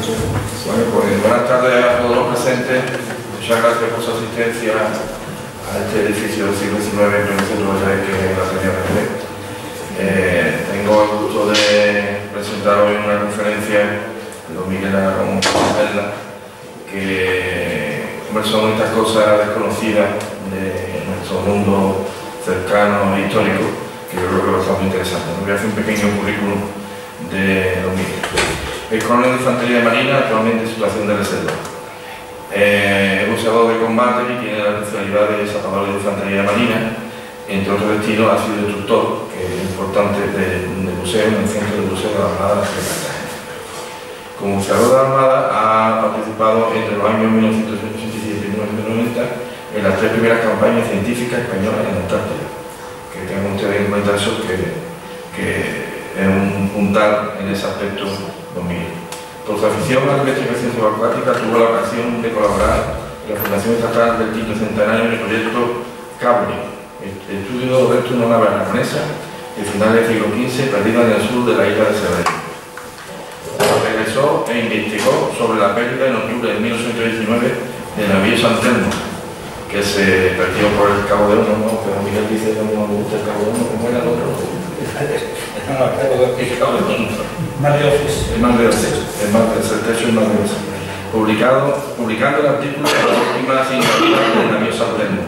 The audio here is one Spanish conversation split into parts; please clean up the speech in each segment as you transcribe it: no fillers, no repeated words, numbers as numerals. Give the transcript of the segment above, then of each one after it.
Bueno, pues buenas tardes a todos los presentes. Muchas gracias por su asistencia a este edificio del siglo XIX en el centro de que es la Ateneo de Jerez. Tengo el gusto de presentar hoy una conferencia de don Miguel Aragón Perla, que son estas cosas desconocidas de nuestro mundo cercano e histórico, que yo creo que va a estar muy interesante. Voy a hacer un pequeño currículum de don Miguel. Es coronel de Infantería de Marina, actualmente en situación de reserva. Es buceador de combate y tiene la especialidad de zapador de Infantería de Marina. Entre otros destinos ha sido instructor, que es importante, de buceo en el Centro de Buceo de la Armada de Cartagena. Como buceador de la Armada ha participado entre los años 1987 y 1990 en las 3 primeras campañas científicas españolas en Antártida. Que tengan ustedes en cuenta eso, que es un puntal en ese aspecto don Miguel. Por su afición a la investigación subacuática tuvo la ocasión de colaborar en la Fundación Estatal del Quinto Centenario en el proyecto Cabri, el estudio de restos de una nave aragonesa de finales del siglo XV perdida en el sur de la isla de Cerdeña. Regresó e investigó sobre la pérdida en octubre de 1819 del navío San Telmo, que se perdió por el Cabo de Hornos, ¿no? Pero Miguel dice que no me gusta el Cabo de Hornos, ¿cómo era el otro? Publicando el artículo de la última asignatura del navío San Telmo,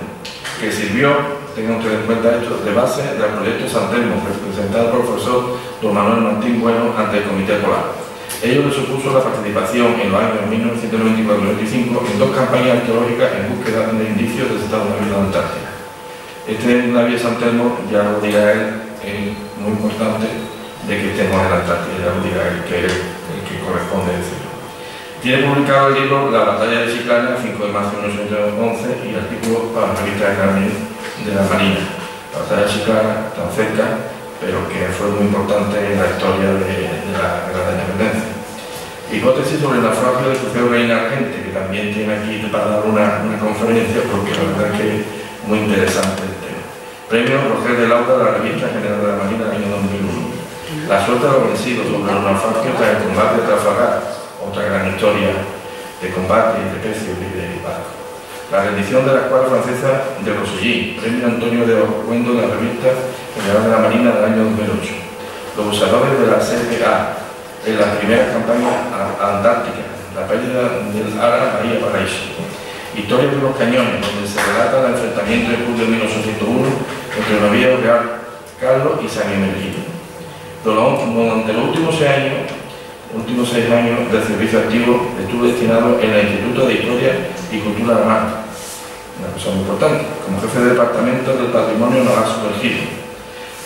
que sirvió, tengan ustedes en cuenta esto, de base del proyecto San Telmo, presentado por el profesor don Manuel Martín Bueno ante el Comité Polar. Ello le supuso la participación en los años 1994-95 en 2 campañas arqueológicas en búsqueda de indicios del estado de la Antártida. Este navío San Telmo, ya lo dirá él, es muy importante de que estemos en la Antártida, ya lo dirá él, que es el que corresponde decirlo. Tiene publicado el libro La batalla de Chiclana, el 5 de marzo de 1911, y artículos para la revista de la Marina. La batalla de Chiclana, tan cerca, pero que fue muy importante en la historia de la Guerra de la Independencia. Hipótesis sobre el naufragio del crucero Reina Argente, que también tiene aquí para dar una conferencia, porque la verdad es que es muy interesante el tema. Premio Roger de Lauda de la Revista General de la Marina del año 2001. La suerte de los vencidos sobre los naufragios tras el combate de Trafalgar, otra gran historia de combate y de precios y de barco. La rendición de la escuadra francesa de Rossellí, Premio Antonio de Orcuendo de la Revista General de la Marina del año 2008. Los buceadores de la CPA en las primeras campañas antárticas, la pérdida del Ara Bahía Paraíso. Historia de los cañones, donde se relata el enfrentamiento de julio de 1801 entre el navío Real Carlos y San Emergino. Durante los últimos 6 años del servicio activo estuvo destinado en el Instituto de Historia y Cultura Armada, una cosa muy importante, como jefe de departamento del Patrimonio Naval Sumergido,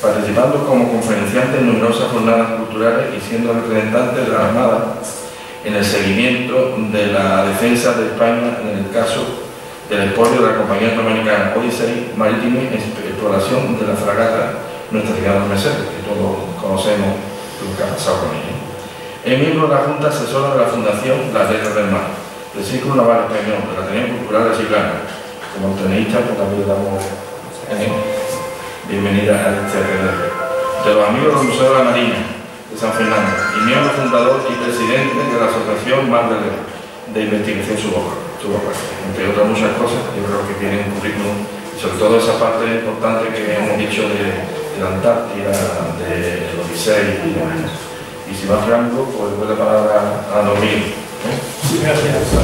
participando como conferenciante en numerosas jornadas culturales y siendo representante de la Armada en el seguimiento de la defensa de España en el caso del expolio de la compañía norteamericana Odyssey Marítima en exploración de la fragata Nuestra Señora de Mercedes, que todos conocemos lo que ha pasado con ella. Es miembro de la Junta Asesora de la Fundación Las Letras del Mar, del Círculo Naval Español, de la Ateneo Cultural de Chiclana. Como teneísta, pues también le damos bienvenida a este evento. De los amigos del Museo de la Marina de San Fernando y miembro fundador y presidente de la Asociación Mar de Investigación Subacuática, entre otras muchas cosas. Yo creo que tiene un currículum, y sobre todo esa parte importante que hemos dicho de la Antártida, de los Odisei y demás. Y si más rango, pues doy la palabra a don Miguel. Gracias.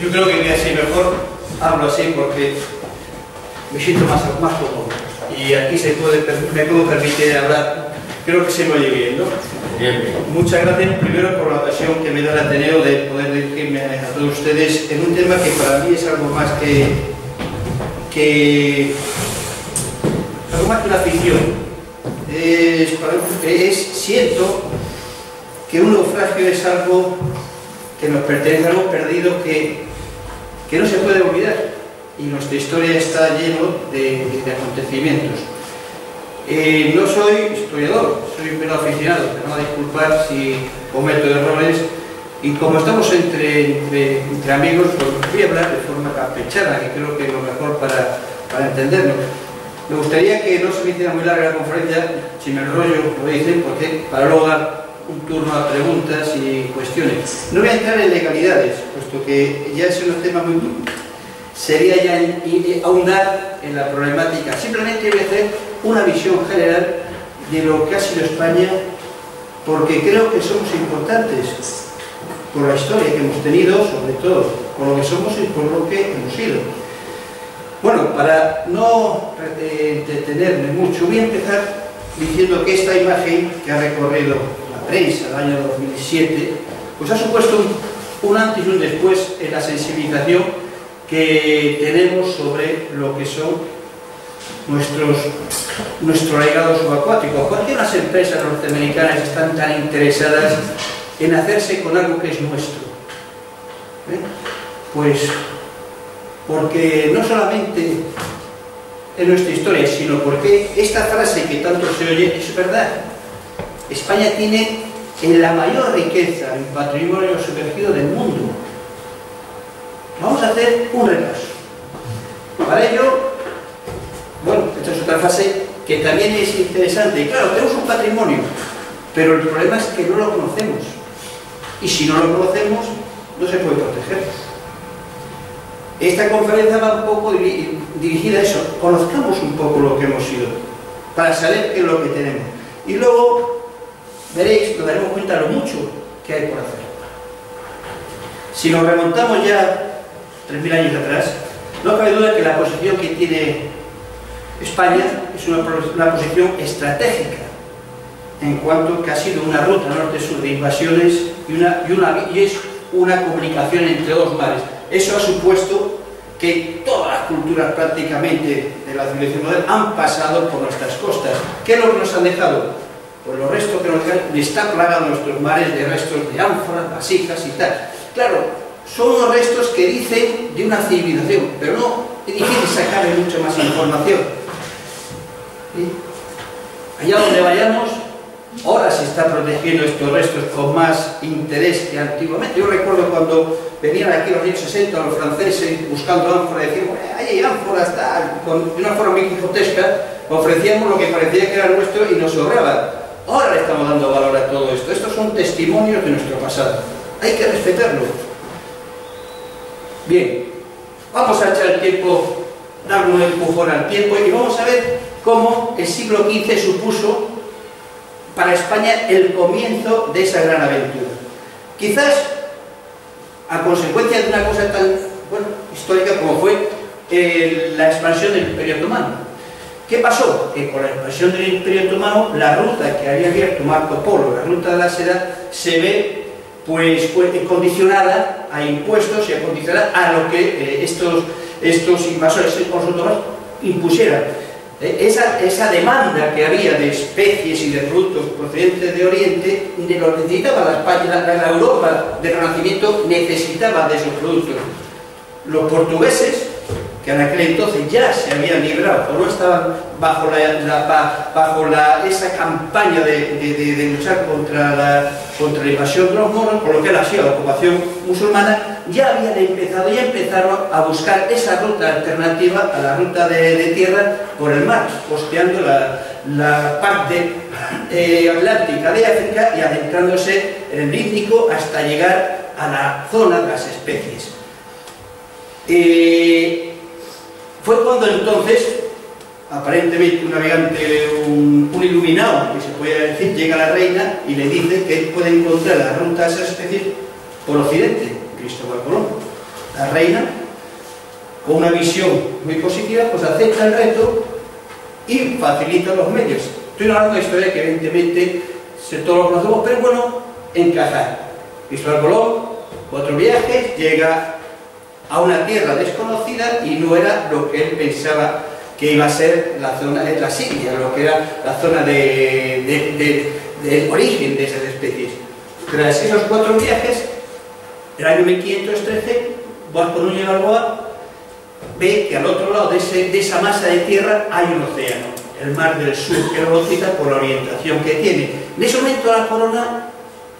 Yo creo que así mejor hablo así porque me siento más cómodo. Y aquí me puedo permitir hablar, creo que se me oye bien, ¿no? Bien. Muchas gracias primero por la ocasión que me da el Ateneo de poder dirigirme a todos ustedes en un tema que para mí es algo más que una afición. Siento que un naufragio es algo que nos pertenece, algo perdido que no se puede olvidar, y nuestra historia está lleno de acontecimientos. No soy historiador, soy un mero aficionado, me van a disculpar si cometo errores, y como estamos entre amigos, pues voy a hablar de forma campechana, que creo que es lo mejor para entendernos. Me gustaría que no se me hiciera muy larga la conferencia, si me enrollo lo dicen, porque para luego dar un turno a preguntas y cuestiones. No voy a entrar en legalidades, puesto que ya es un tema muy... Sería ya ahondar en la problemática. Simplemente voy a hacer una visión general de lo que ha sido España, porque creo que somos importantes por la historia que hemos tenido, sobre todo, por lo que somos y por lo que hemos sido. Bueno, para no entretenerme mucho, voy a empezar diciendo que esta imagen que ha recorrido la prensa el año 2007, pues ha supuesto un antes y un después en la sensibilización que tenemos sobre lo que son nuestro legado subacuático. ¿Por qué las empresas norteamericanas están tan interesadas en hacerse con algo que es nuestro? Pues porque no solamente en nuestra historia, sino porque esta frase que tanto se oye es verdad. España tiene la mayor riqueza en patrimonio sumergido del mundo. Vamos a hacer un repaso. Para ello, bueno, esta es otra frase que también es interesante. Claro, tenemos un patrimonio, pero el problema es que no lo conocemos. Y si no lo conocemos, no se puede proteger. Esta conferencia va un poco dirigida a eso. Conozcamos un poco lo que hemos sido, para saber qué es lo que tenemos. Y luego, veréis, nos daremos cuenta de lo mucho que hay por hacer. Si nos remontamos ya 3.000 años atrás, no cabe duda que la posición que tiene España es una posición estratégica, en cuanto que ha sido una ruta norte-sur de invasiones y es una comunicación entre dos mares. Eso ha supuesto que todas las culturas prácticamente de la civilización moderna han pasado por nuestras costas. ¿Qué es lo que nos han dejado? Pues los restos que nos dejan, está plagado nuestros mares de restos de ánforas, vasijas y tal. Claro, son unos restos que dicen de una civilización, pero no es difícil sacarle mucha más información. Allá donde vayamos, ahora se está protegiendo estos restos con más interés que antiguamente. Yo recuerdo cuando venían aquí en los años 60 los franceses buscando ánforas y decían, ahí hay ánforas, tal, de una forma muy quijotesca, ofrecíamos lo que parecía que era nuestro y nos sobraba. Ahora le estamos dando valor a todo esto. Estos son testimonios de nuestro pasado. Hay que respetarlo. Bien, vamos a echar el tiempo, darle un empujón al tiempo y vamos a ver cómo el siglo XV supuso para España el comienzo de esa gran aventura. Quizás a consecuencia de una cosa tan histórica como fue la expansión del Imperio Otomano. ¿Qué pasó? Que con la expansión del Imperio Otomano, la ruta que había abierto Marco Polo, la ruta de la seda, se ve pues condicionada a impuestos y condicionada a lo que estos invasores otomanos impusieran. Esa demanda que había de especies y de productos procedentes de Oriente, lo necesitaba la Europa del Renacimiento, necesitaba de esos productos. Los portugueses, que en aquel entonces ya se habían librado o no estaban bajo esa campaña de luchar contra la invasión de los moros, por lo que era así la ocupación musulmana, ya empezaron a buscar esa ruta alternativa a la ruta de tierra por el mar, costeando la parte atlántica de África y adentrándose en el Índico hasta llegar a la zona de las especies. Fue cuando entonces, aparentemente un navegante, un iluminado, que se puede decir, llega a la reina y le dice que él puede encontrar la ruta de esas especies por occidente, Cristóbal Colón. La reina, con una visión muy positiva, pues acepta el reto y facilita los medios. Estoy hablando de una historia que evidentemente todos lo conocemos, pero bueno, encajar. Cristóbal Colón, 4 viajes, llega a una tierra desconocida y no era lo que él pensaba que iba a ser la zona de la Siria, lo que era la zona del origen de esas especies. Tras esos 4 viajes, el año 1513, Vasco Núñez Balboa ve que al otro lado de esa masa de tierra hay un océano, el Mar del Sur, que lo cita por la orientación que tiene. En ese momento la corona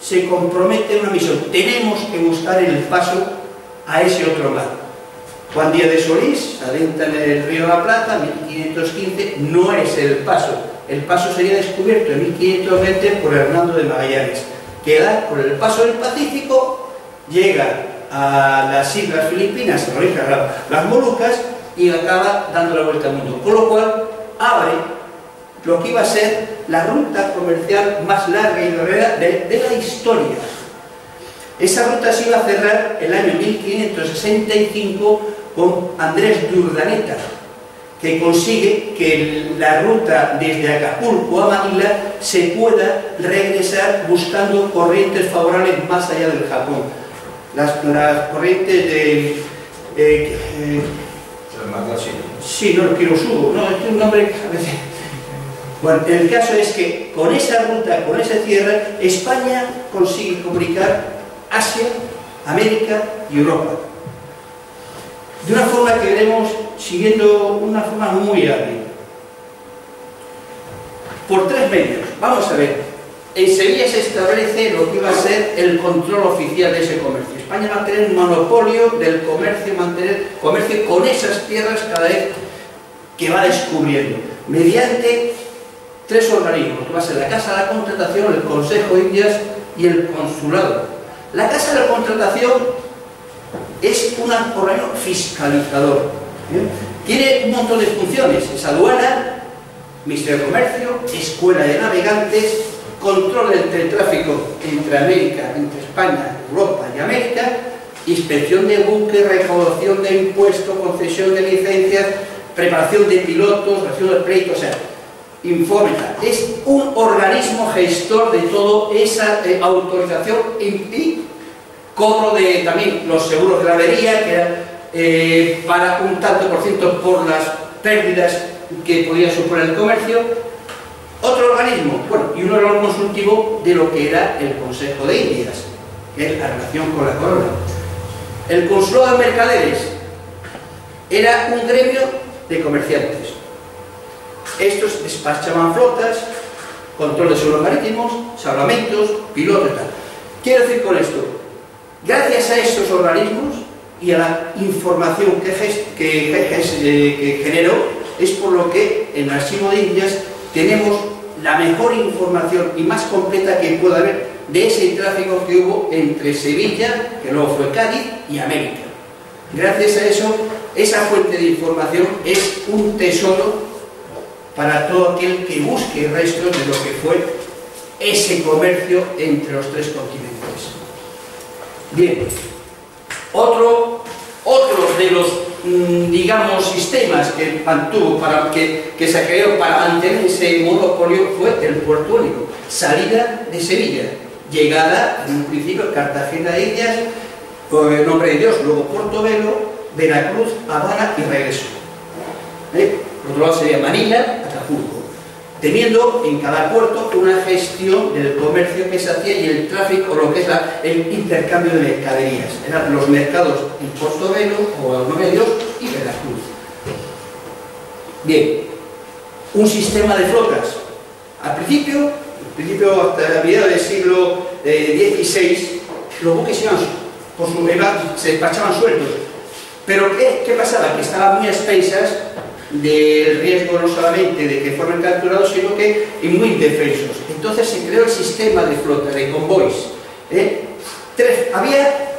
se compromete en una misión: tenemos que buscar el paso a ese otro mar. Juan Díaz de Solís adentra en el río de la Plata, 1515, no es el paso, el paso sería descubierto en 1520 por Hernando de Magallanes, que da por el paso del Pacífico, llega a las Islas Filipinas, las Molucas, y acaba dando la vuelta al mundo, con lo cual abre lo que iba a ser la ruta comercial más larga y duradera de la historia. Esa ruta se iba a cerrar el año 1565 con Andrés de Urdaneta, que consigue que la ruta desde Acapulco a Manila se pueda regresar buscando corrientes favorables más allá del Japón. Las corrientes de... sí, no, Kirosugo, no, es un nombre que a veces... Bueno, el caso es que con esa ruta, con esa tierra, España consigue comunicar Asia, América y Europa. De una forma que veremos siguiendo una forma muy hábil. Por tres medios. Vamos a ver. En Sevilla se establece lo que iba a ser el control oficial de ese comercio. España va a tener un monopolio del comercio, mantener comercio con esas tierras cada vez que va descubriendo, mediante tres organismos, que va a ser la Casa de la Contratación, el Consejo de Indias y el Consulado. La Casa de la Contratación es un organismo fiscalizador. Tiene un montón de funciones: es aduana, Ministerio de Comercio, Escuela de Navegantes, control del tráfico entre América, entre España, Europa y América, inspección de buques, recaudación de impuestos, concesión de licencias, preparación de pilotos, relación de pleitos, o sea, informe. Es un organismo gestor de toda esa autorización y cobro de también los seguros de la avería, que era para un tanto por ciento por las pérdidas que podía suponer el comercio. Otro organismo, bueno, y un órgano consultivo de lo que era el Consejo de Indias, que es la relación con la corona. El Consulado de Mercaderes era un gremio de comerciantes. Estos despachaban flotas, control de seguros marítimos, salvamentos, pilotos y tal. Quiero decir con esto, gracias a estos organismos y a la información que generó, es por lo que en el Archivo de Indias tenemos la mejor información y más completa que pueda haber de ese tráfico que hubo entre Sevilla, que luego fue Cádiz, y América. Gracias a eso, esa fuente de información es un tesoro para todo aquel que busque restos de lo que fue ese comercio entre los tres continentes. Bien, otro de los digamos, sistemas que mantuvo, que se creó para mantener ese monopolio fue el puerto único. Salida de Sevilla, llegada en un principio Cartagena de Indias, con el Nombre de Dios, luego Portobelo, Veracruz, Habana y regreso. Por otro lado sería Manila, Acapulco, teniendo en cada puerto una gestión del comercio que se hacía y el tráfico, lo que es el intercambio de mercaderías. Eran los mercados en Portobelo o Nombre de Dios y Veracruz. Bien, un sistema de flotas. Al principio hasta la mitad del siglo XVI, los buques se despachaban sueltos. Pero ¿qué pasaba? Que estaban muy expensas del riesgo no solamente de que fueran capturados, sino que muy indefensos. Entonces se creó el sistema de flota, de convoys. Había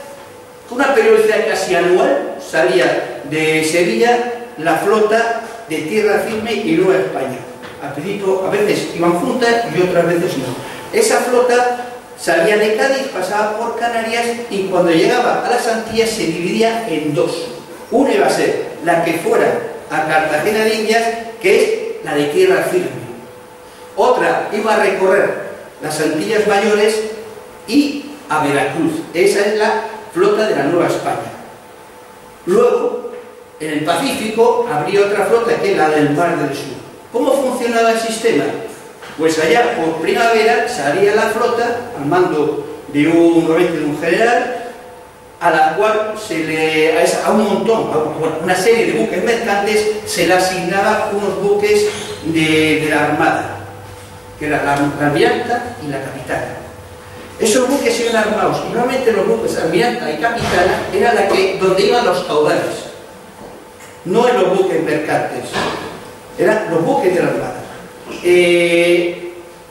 una periodicidad casi anual, salía de Sevilla la flota de tierra firme y Nueva España. Al principio a veces iban juntas y otras veces no. Esa flota salía de Cádiz, pasaba por Canarias y cuando llegaba a las Antillas se dividía en dos. Una iba a ser la que fuera a Cartagena de Indias, que es la de tierra firme. Otra iba a recorrer las Antillas Mayores y a Veracruz. Esa es la flota de la Nueva España. Luego, en el Pacífico, habría otra flota que es la del Mar del Sur. ¿Cómo funcionaba el sistema? Pues allá por primavera salía la flota al mando de un general, a la cual a un montón, a una serie de buques mercantes, se le asignaba unos buques de la Armada, que era la Almiranta y la Capitana. Esos buques iban armados, y normalmente los buques Almiranta y Capitana era donde iban los caudales, no en los buques mercantes, eran los buques de la Armada.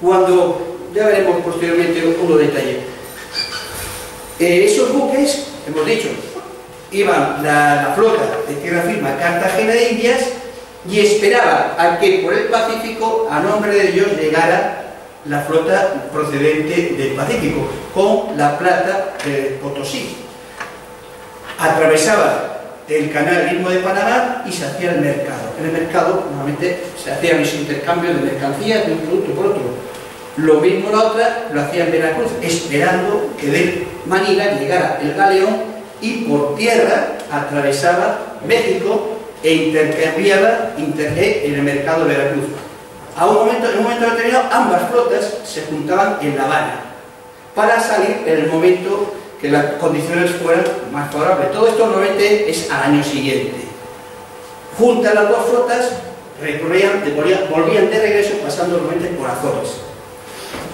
Cuando, ya veremos posteriormente uno detalle, esos buques, hemos dicho, iban la flota de tierra firme a Cartagena de Indias y esperaban a que por el Pacífico, a nombre de ellos, llegara la flota procedente del Pacífico, con la plata de Potosí. Atravesaba el canal mismo de Panamá y se hacía el mercado. En el mercado, normalmente, se hacían los intercambios de mercancías de un producto por otro. Lo mismo la otra lo hacía en Veracruz, esperando que de Manila llegara el galeón y por tierra atravesaba México e intercambiaba en el mercado de Veracruz. En un momento determinado, ambas flotas se juntaban en La Habana para salir en el momento que las condiciones fueran más favorables. Todo esto normalmente es al año siguiente. Juntas las dos flotas, volvían de regreso pasando normalmente por Azores.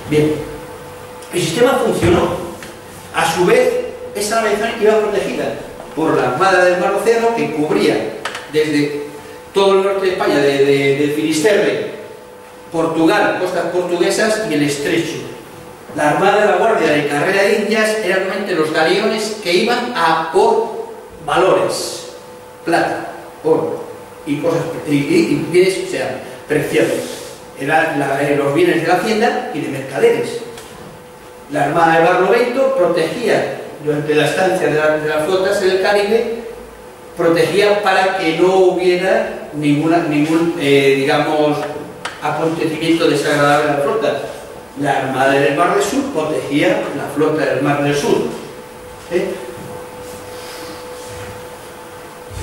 Bien, el sistema funcionó. A su vez, esa navegación iba protegida por la Armada del Mar Océano, que cubría desde todo el norte de España, de Finisterre, Portugal, costas portuguesas y el Estrecho. La Armada de la Guardia de Carrera de Indias eran realmente los galeones que iban a por valores, plata, oro y cosas y bienes, o sea, preciosos. Eran los bienes de la hacienda y de mercaderes. La Armada de Barlovento protegía durante la estancia de las flotas en el Caribe, protegía para que no hubiera ningún digamos, acontecimiento desagradable a la flota. La Armada del Mar del Sur protegía la flota del Mar del Sur.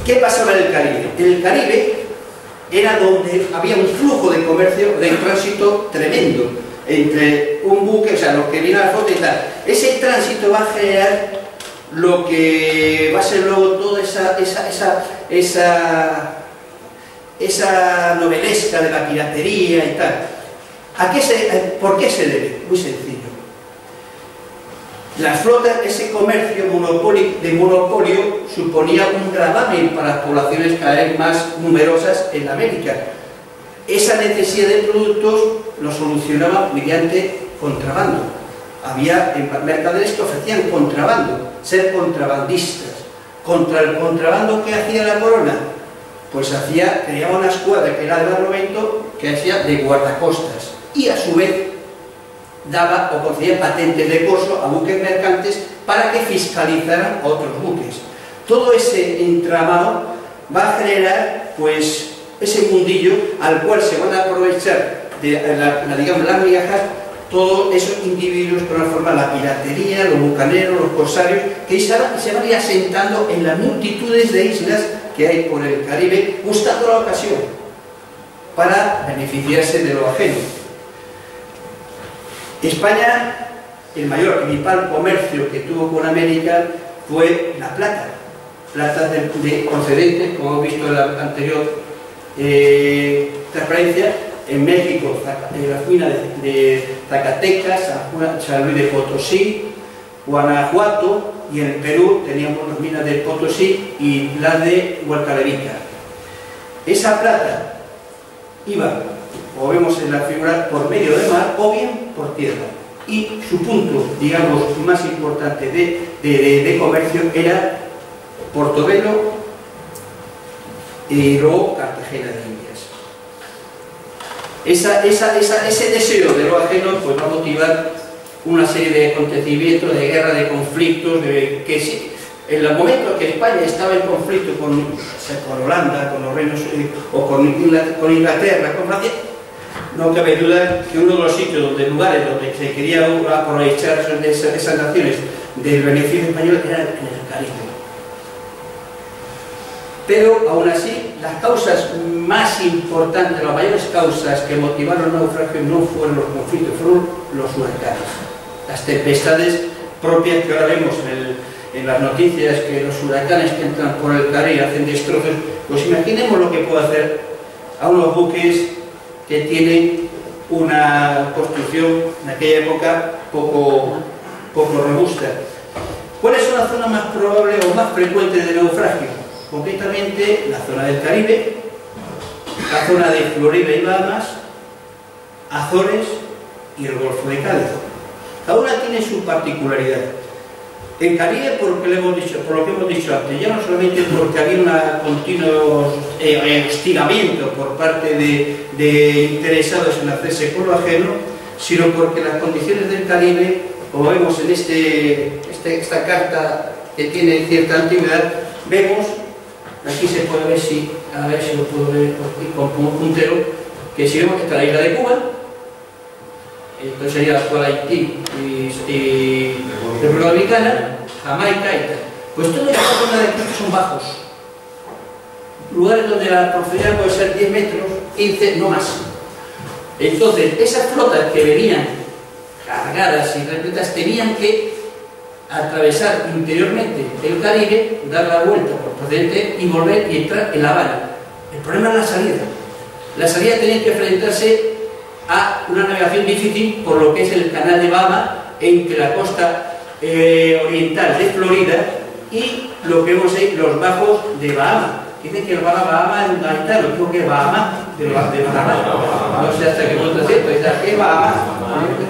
¿Qué pasaba en el Caribe? En el Caribe era donde había un flujo de comercio, de tránsito tremendo entre un buque, o sea, lo que viene a la flota y tal. Ese tránsito va a generar lo que va a ser luego toda esa novelesca de la piratería y tal. ¿Por qué se debe? Muy sencillo. Las flotas, ese comercio de monopolio suponía un gravamen para las poblaciones cada vez más numerosas en América. Esa necesidad de productos lo solucionaba mediante contrabando. Había mercaderes que ofrecían contrabando, ser contrabandistas. Contra el contrabando que hacía la corona, pues creaba una escuadra que era de Barlovento, que hacía de guardacostas, y a su vez daba o concedía patentes de corso a buques mercantes para que fiscalizaran a otros buques. Todo ese entramado va a generar pues ese mundillo al cual se van a aprovechar de las migajas todos esos individuos que van a formar la piratería, los bucaneros, los corsarios, que se van a ir asentando en las multitudes de islas que hay por el Caribe, buscando la ocasión para beneficiarse de lo ajeno. España, el mayor principal comercio que tuvo con América fue la plata procedente, como hemos visto en la anterior transparencia, en México, las minas de Zacatecas, San Luis de Potosí, Guanajuato, y en el Perú teníamos las minas de Potosí y las de Huancavelica. Esa plata iba, como vemos en la figura, por medio del mar o bien por tierra. Y su punto, digamos, más importante de comercio era Portobelo y luego Cartagena de Indias. Ese deseo de lo ajeno pues, va a motivar una serie de acontecimientos, de guerra, de conflictos, que sí, en el momento que España estaba en conflicto con Holanda, con los reinos o con Inglaterra, con Francia, no cabe duda que uno de los lugares donde se quería aprovechar esas naciones del beneficio español era en el Caribe. Pero aún así, las causas más importantes, las mayores causas que motivaron el naufragio no fueron los conflictos, fueron los huracanes. Las tempestades propias que ahora vemos en las noticias, que los huracanes que entran por el Caribe hacen destrozos. Pues imaginemos lo que puede hacer a unos buques que tienen una construcción en aquella época poco robusta. ¿Cuáles son las zonas más probables o más frecuentes de naufragio? Concretamente la zona del Caribe, la zona de Florida y Bahamas, Azores y el Golfo de Cádiz. Cada una tiene su particularidad. En Caribe, por lo que hemos dicho antes, ya no solamente porque había un continuo hostigamiento por parte de interesados en hacerse con lo ajeno, sino porque las condiciones del Caribe, como vemos en esta carta que tiene cierta antigüedad, vemos, aquí se puede ver, a ver si lo puedo ver con un puntero, que si vemos que está la isla de Cuba, entonces sería la actual Haití y República Dominicana, Jamaica y tal. Pues toda esta zona de aquí son bajos. Lugares donde la profundidad puede ser 10 metros, 15, no más. Entonces, esas flotas que venían cargadas y repletas tenían que atravesar interiormente el Caribe, dar la vuelta por procedente y volver y entrar en La Habana. El problema es la salida. La salida tenía que enfrentarse a una navegación difícil por lo que es el canal de Bahama entre la costa oriental de Florida y lo que vemos ahí, los bajos de Bahama. Dicen que el Bahama es un gaitano, digo que es Bahama, de Bahama. No sé hasta qué punto es cierto, dice, ¿qué es Bahama?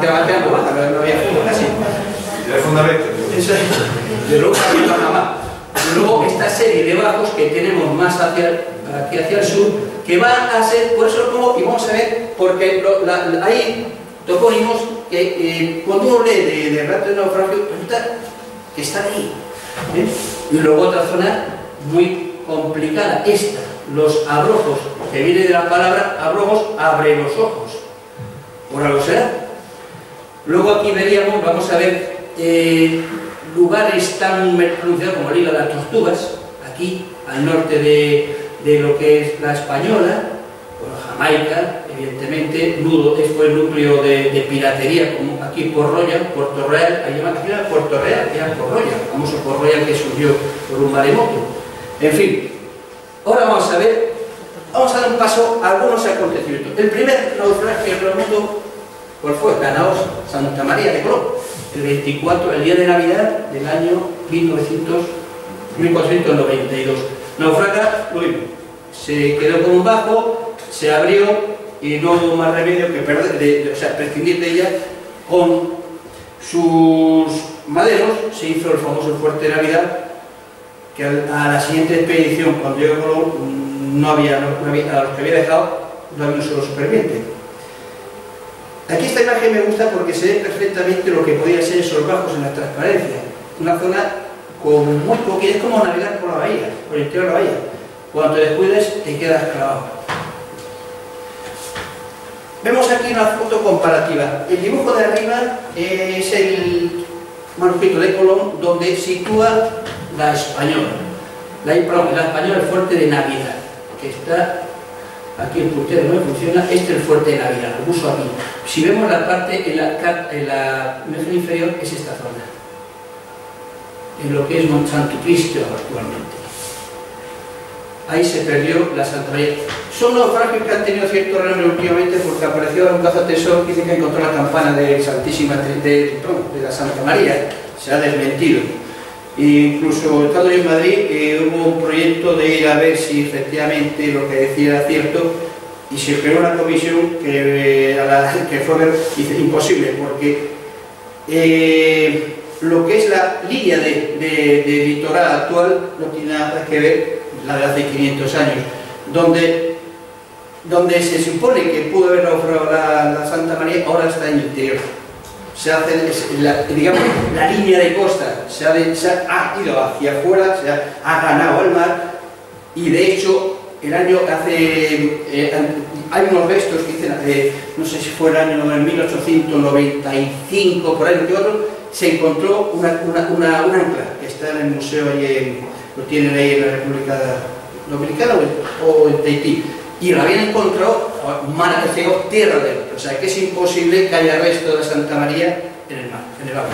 Te va quedando baja, no había fútbol casi. Es fundamento. De luego había Bahama. Y luego esta serie de bajos que tenemos más aquí hacia el sur, que va a ser, por eso lo pongo, y vamos a ver, porque hay topónimos que cuando uno lee de relato de naufragio, resulta que están ahí. Y luego otra zona muy complicada, esta, los abrojos, que viene de la palabra abrojos, abre los ojos. Por algo será. Luego aquí veríamos, vamos a ver, lugares tan pronunciados como la isla de las Tortugas, aquí al norte de lo que es la Española, bueno, Jamaica, evidentemente, fue el núcleo de piratería, como aquí Puerto Real, ahí llaman aquí era Puerto Real, era Port Royal, el famoso Port Royal que surgió por un maremoto. En fin, ahora vamos a dar un paso a algunos acontecimientos. El primer naufragio del mundo, ¿cuál fue? Canaos, Santa María de Colón, el 24, el día de Navidad del año 1492. Naufraga, lo mismo. Se quedó con un bajo, se abrió y no hubo más remedio que prescindir de ella. Con sus maderos se hizo el famoso fuerte de Navidad, que a la siguiente expedición, cuando llegó Colón, no había, a los que había dejado, no había un solo superviviente. Aquí esta imagen me gusta porque se ve perfectamente lo que podía ser esos bajos en la transparencia. Una zona con muy poquito, es como navegar por la bahía, por el interior de la bahía. Cuando te descuides, te quedas clavado. Vemos aquí una foto comparativa. El dibujo de arriba es el manuscrito de Colón, donde sitúa la Española. La Española, el fuerte de Navidad, que está aquí el puntero no funciona. Este es el fuerte de Navidad, lo puso aquí. Si vemos la parte en la imagen inferior, es esta zona, en lo que es Monsanto Cristo actualmente. Ahí se perdió la Santa María. Son naufragios que han tenido cierto renombre últimamente porque apareció ahora un cazatesoro que dice que encontró la campana de la Santa María. Se ha desmentido. E incluso estando yo en Madrid, hubo un proyecto de ir a ver si efectivamente lo que decía era cierto, y se creó una comisión que fue imposible porque lo que es la línea de litoral actual no tiene nada que ver la de hace 500 años, donde se supone que pudo haber naufragado la Santa María, ahora está en el interior. Se hace, digamos, la línea de costa se ha ido hacia afuera, se ha ganado al mar, y de hecho hay unos restos que dicen, no sé si fue el año 1895, por ahí que otro, se encontró un ancla que está en el museo, lo tienen ahí en la República Dominicana o en Tahití, y lo habían encontrado mar que llegó tierra adentro, o sea que es imposible que haya resto de Santa María en el mar, en el agua.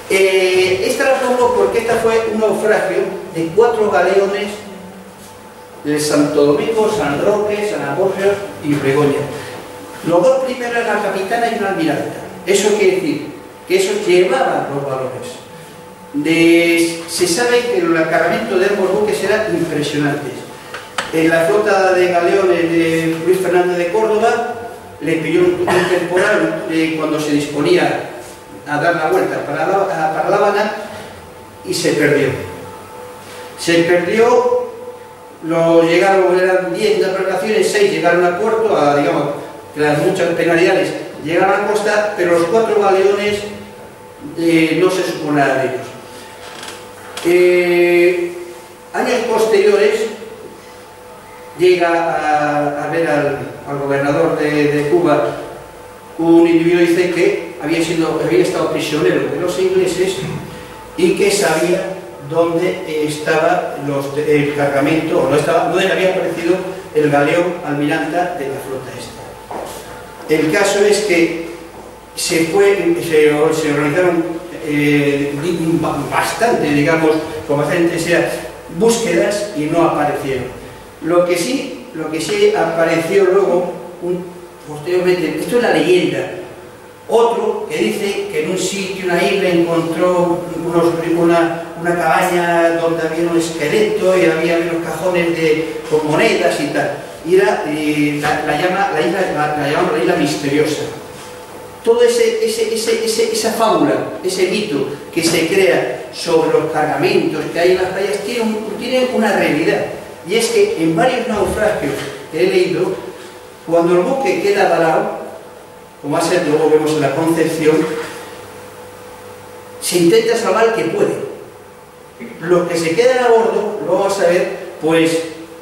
Esta la pongo porque esta fue un naufragio de 4 galeones de Santo Domingo, San Roque, San Ambrosio y Begoña. Los dos primeros eran la capitana y una almiranta. Eso quiere decir que esos llevaban los valores. Se sabe que el acarreamiento de ambos buques era impresionante. En la flota de galeones de Luis Fernández de Córdoba le pilló un temporal cuando se disponía a dar la vuelta para La Habana y se perdió. Se perdió, eran 10 embarcaciones, 6 llegaron a puerto, digamos, las muchas penalidades llegaron a la costa, pero los 4 galeones no se supo nada de ellos. Años posteriores llega a ver al gobernador de Cuba un individuo, dice que había estado prisionero de los ingleses y que sabía dónde estaba el cargamento, o dónde había aparecido el galeón almiranta de la flota esta. El caso es que se organizaron bastante, digamos, con bastante intensidad, búsquedas y no aparecieron. Lo que sí apareció luego, posteriormente, esto es la leyenda, otro que dice que en un sitio, una isla, encontró una cabaña donde había un esqueleto y había unos cajones con monedas y tal. Y la llaman la isla misteriosa. Todo esa fábula, ese mito que se crea sobre los cargamentos que hay en las playas tiene una realidad. Y es que en varios naufragios que he leído, cuando el buque queda varado, como luego vemos en la Concepción, se intenta salvar el que puede. Los que se quedan a bordo, lo vamos a ver, pues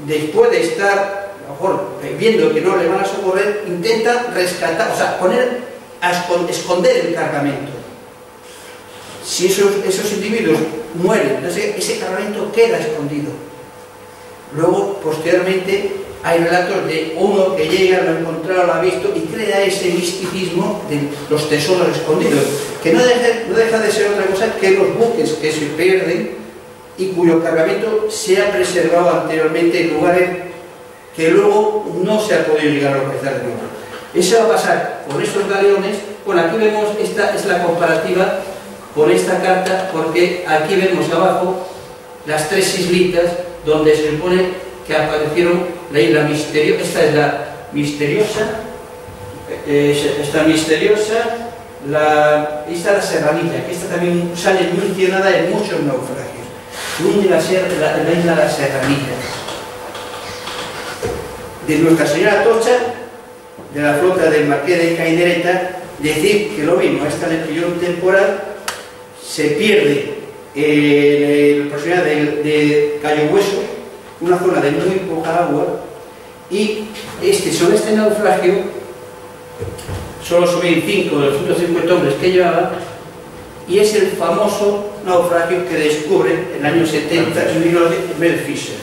después de estar, a lo mejor viendo que no le van a socorrer, intentan rescatar, o sea, esconder el cargamento. Si esos individuos mueren, entonces ese cargamento queda escondido. Luego, posteriormente, hay relatos de uno que llega, lo ha encontrado, lo ha visto y crea ese misticismo de los tesoros escondidos, que no deja de ser otra cosa que los buques que se pierden y cuyo cargamento se ha preservado anteriormente en lugares que luego no se ha podido llegar a localizar de nuevo. Eso va a pasar con estos galeones. Bueno, aquí vemos, esta es la comparativa con esta carta, porque aquí vemos abajo las 3 islitas donde se supone que aparecieron la isla misteriosa. Esta es la misteriosa, esta misteriosa, la Serranilla, que esta también sale mencionada en muchos naufragios. Hunde la isla de la Serranilla. De Nuestra Señora Atocha, de la flota del Marqués de Cañinereta, decir que lo mismo, a esta le pilló un temporal, se pierde en la proximidad de Cayo Hueso, una zona de muy poca agua, y sobre este naufragio solo subí 5 de los 150 hombres que llevaban, y es el famoso naufragio que descubre en el año 70 Mel Fisher.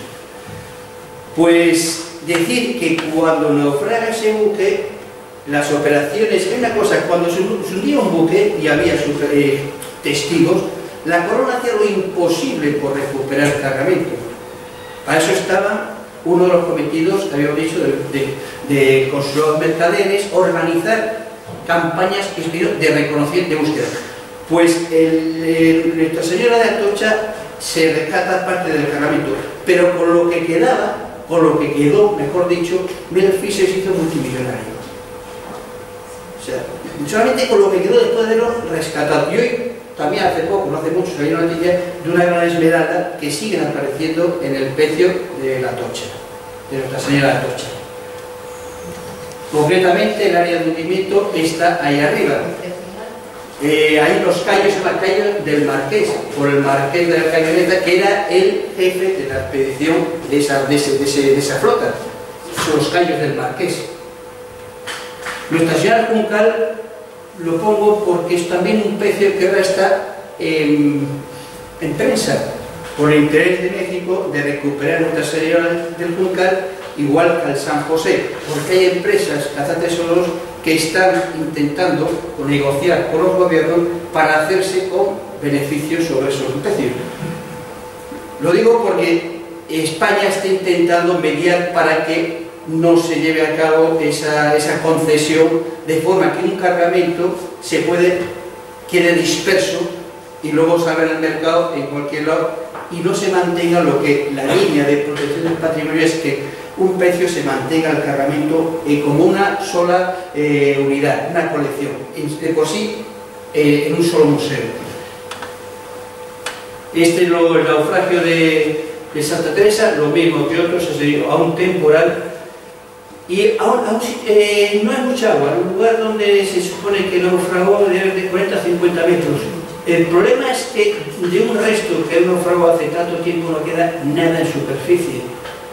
Pues decir que cuando naufraga ese buque, las operaciones, hay una cosa, cuando se hundía un buque y había testigos, la corona hacía lo imposible por recuperar el cargamento. Para eso estaba uno de los cometidos, que habíamos dicho, de consulados mercaderes, organizar campañas de reconocimiento, de búsqueda. Pues Nuestra Señora de Atocha se rescata parte del cargamento, pero con lo que quedó, mejor dicho, Mel Fisher se hizo multimillonario. O sea, solamente con lo que quedó después de lo rescatado. Y hoy, también hace poco, no hace mucho, se había una noticia de una gran esmeralda que siguen apareciendo en el pecio de la Atocha, de Nuestra Señora de Atocha. Concretamente, el área de hundimiento está ahí arriba. Ahí los callos son las callos del Marqués, por el Marqués de la Cañoneta, que era el jefe de la expedición de esa flota. Son los callos del Marqués. Nuestra Señora Juncal lo pongo porque es también un pecio que ahora está en prensa, por el interés de México de recuperar Nuestra Señora del Juncal, igual que al San José, porque hay empresas cazatesoros que están intentando negociar con los gobiernos para hacerse con beneficios sobre esos pecios. Lo digo porque España está intentando mediar para que no se lleve a cabo esa concesión, de forma que un cargamento quede disperso y luego salga en el mercado en cualquier lado y no se mantenga lo que la línea de protección del patrimonio es que un pecio se mantenga el cargamento como una sola unidad, una colección, de por sí en un solo museo. El naufragio de Santa Teresa, lo mismo que otros, se dio a un temporal y no hay mucha agua, en un lugar donde se supone que naufragó de 40 a 50 metros. El problema es que de un resto que naufragó hace tanto tiempo no queda nada en superficie.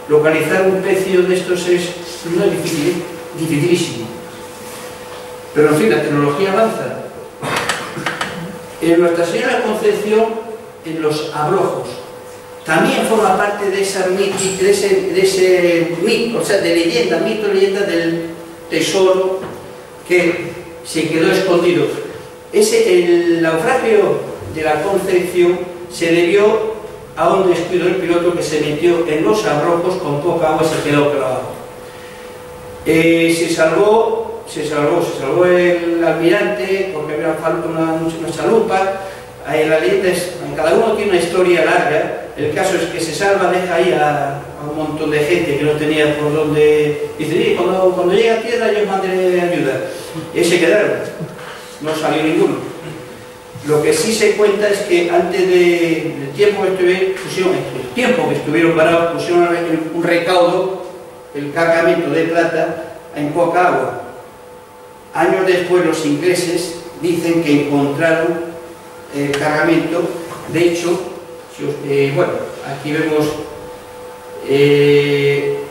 Localizar un pecio de estos no es difícil, dificilísimo. Pero en fin, la tecnología avanza. En Nuestra Señora Concepción, en los abrojos, también forma parte de ese mito, o sea, de leyenda, mito-leyenda del tesoro que se quedó escondido. El naufragio de la Concepción se debió a un descuido del piloto que se metió en los abrojos con poca agua y se quedó clavado. Se salvó el almirante porque había falta una chalupa. La leyenda es, cada uno tiene una historia larga. El caso es que se salva, deja ahí a un montón de gente que no tenía por dónde. Dice, cuando llegue a tierra yo mandaré ayuda. Y ahí se quedaron, no salió ninguno. Lo que sí se cuenta es que antes del tiempo que estuvieron parados, pusieron un recaudo, el cargamento de plata, en poca agua. Años después los ingleses dicen que encontraron el cargamento. De hecho, bueno, aquí vemos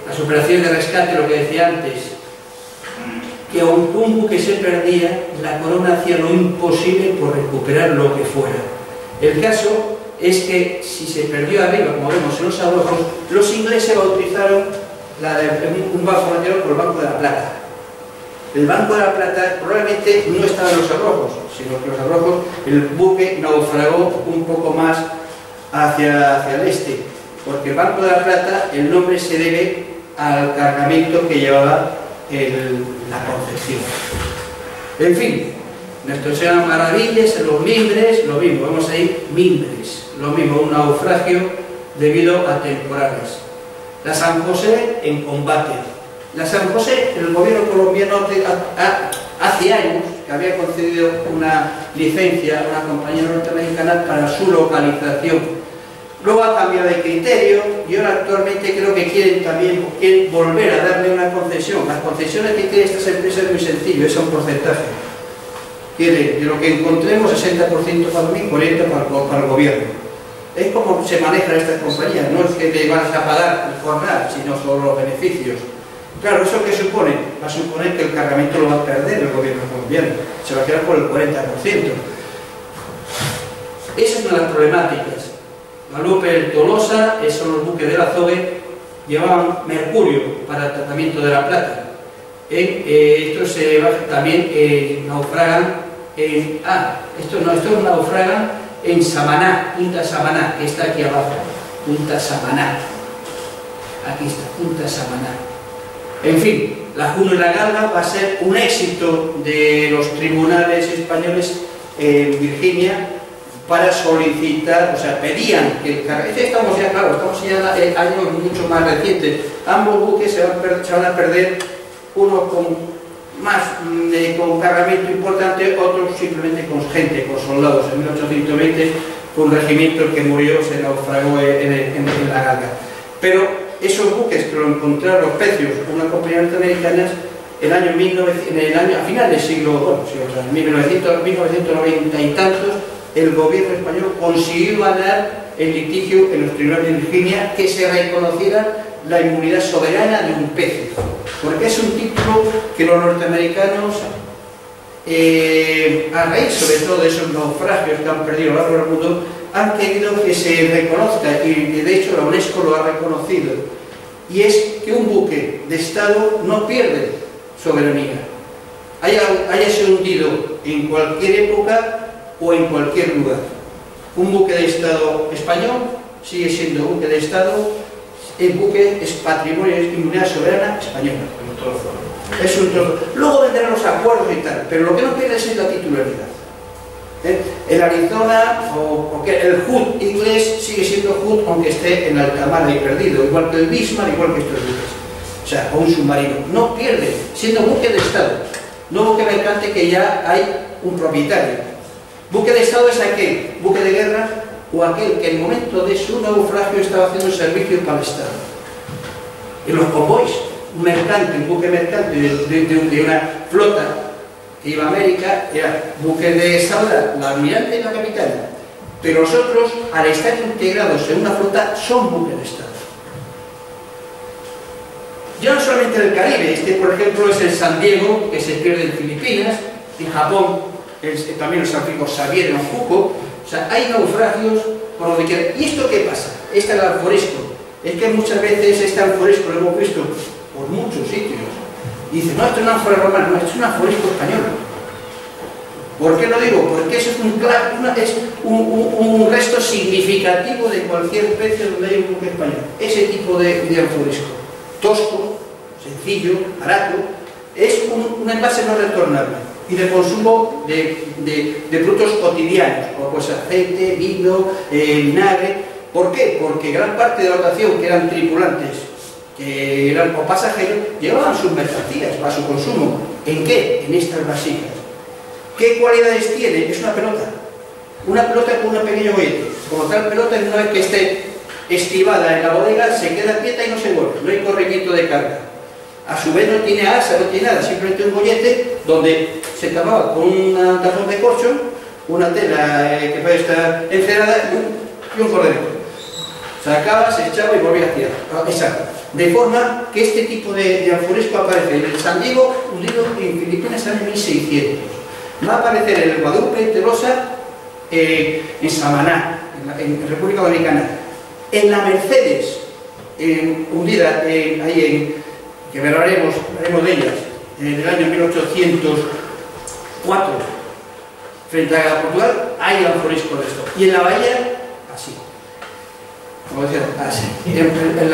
las operaciones de rescate, lo que decía antes, que aunque un buque se perdía, la corona hacía lo imposible por recuperar lo que fuera. El caso es que si se perdió arriba, como vemos en los abrojos, los ingleses bautizaron un banco mayor por el Banco de la Plata. El Banco de la Plata probablemente no estaba en los abrojos, sino que los abrojos, el buque naufragó un poco más hacia el este, porque el Banco de la Plata, el nombre se debe al cargamento que llevaba la Concepción. En fin, nuestros eran maravillas, en los Mimbres, lo mismo, vemos ahí Mimbres, lo mismo, un naufragio debido a temporales. La San José en combate. La San José, el gobierno colombiano hace años que había concedido una licencia a una compañía norteamericana para su localización. Luego ha cambiado de criterio y ahora actualmente creo que quieren volver a darle una concesión. Las concesiones que tienen estas empresas es muy sencillo, es un porcentaje. Quieren de lo que encontremos 60% para mí, 40% para el gobierno. Es como se manejan estas compañías, no es que le van a pagar el jornal, sino solo los beneficios. Claro, ¿eso qué supone? Va a suponer que el cargamento lo va a perder el gobierno colombiano, se va a quedar por el 40%. Esa es una de las problemáticas. Guadalupe, el Tolosa, esos los buques de la Azogue, llevaban mercurio para el tratamiento de la plata. Estos también naufragan estos naufragan en Samaná, Punta Samaná, que está aquí abajo, Punta Samaná. Aquí está, Punta Samaná. En fin, la Juno y la Galga va a ser un éxito de los tribunales españoles en Virginia para solicitar, o sea, pedían que el cargamento. Estamos ya en años mucho más recientes. Ambos buques se van a perder, uno con cargamento importante, otro simplemente con gente, con soldados. En 1820 fue un regimiento el que murió, se naufragó en la Galga. Pero esos buques que lo encontraron los pecios, una compañía norteamericana, a final del siglo, 1990 y tantos, el gobierno español consiguió ganar el litigio en los tribunales de Virginia que se reconociera la inmunidad soberana de un pecio, porque es un título que los norteamericanos, a raíz sobre todo de esos naufragios que han perdido a lo largo del mundo, han querido que se reconozca, y de hecho la UNESCO lo ha reconocido, y es que un buque de Estado no pierde soberanía, haya sido hundido en cualquier época o en cualquier lugar. Un buque de Estado español sigue siendo buque de Estado, el buque es patrimonio, es inmunidad soberana española. Es un trozo. Luego vendrán los acuerdos y tal, pero lo que no pierde es la titularidad. El Arizona o el Hood inglés sigue siendo Hood aunque esté en alta mar y perdido, igual que el Bismarck, igual que estos buques. O sea, o un submarino. No pierde, siendo buque de Estado, no buque mercante que ya hay un propietario. Buque de Estado es aquel buque de guerra o aquel que en el momento de su naufragio estaba haciendo servicio para el Estado. En los convoys, un mercante, un buque mercante de una flota que iba a América, era buque de Estado, la almirante y la capitana. Pero los otros, al estar integrados en una flota, son buques de Estado. Ya no solamente en el Caribe, este por ejemplo es el San Diego, que se pierde en Filipinas, en Japón, también los anfibios Xavier en Ojuco. O sea, hay naufragios por donde quiera. ¿Y esto qué pasa? Este es el alforesco. Es que muchas veces este alforesco lo hemos visto por muchos sitios. Y dicen, no, esto no es un alforesco romano, no, esto es un alforesco español. ¿Por qué lo digo? Porque eso es un resto significativo de cualquier precio donde hay un buque español. Ese tipo de alforesco. Tosco, sencillo, barato, es un envase no retornable y de consumo de productos cotidianos, como pues aceite, vino, vinagre. ¿Por qué? Porque gran parte de la dotación, que eran tripulantes o pasajeros, llevaban sus mercancías para su consumo. ¿En qué? En estas vasijas. ¿Qué cualidades tiene? Es una pelota con un pequeño bollete. Como tal pelota, una vez que esté estivada en la bodega, se queda quieta y no se mueve, no hay corrimiento de carga. A su vez no tiene asa, no tiene nada, simplemente un bollete donde se tapaba con un tapón de corcho, una tela que puede estar encerada y un corderito. Sacaba, se echaba y volvía a tirar. Exacto. De forma que este tipo de alforesco aparece en el San Diego, hundido en Filipinas en 1600. Va a aparecer en el Guadalupe, en Terosa, en Samaná, en República Dominicana. En la Mercedes, hundida ahí que hablaremos de ellas, en el año 1804, frente a Portugal, hay alforesco de esto. Y en la bahía, así. Como decía, así. En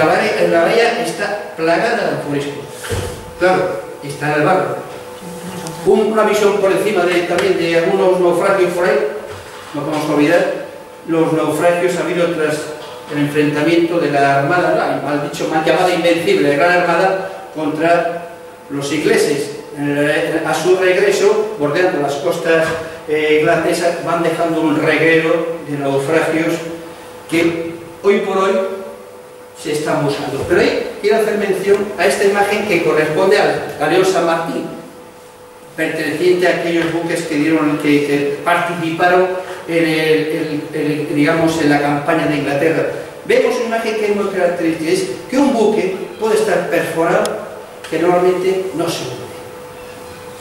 la bahía está plagada de alforesco. Claro, está en el barrio. Una visión por encima también de algunos naufragios por ahí, no podemos olvidar, los naufragios ha habido tras el enfrentamiento de la armada, mal dicho, mal llamada invencible, de Gran Armada contra los ingleses. A su regreso, bordeando las costas irlandesas, van dejando un reguero de naufragios que hoy por hoy se están buscando. Pero ahí quiero hacer mención a esta imagen que corresponde al galeón San Martín, perteneciente a aquellos buques que participaron digamos, en la campaña de Inglaterra. Vemos una imagen que es muy característica, es que un buque puede estar perforado que normalmente no se hunde.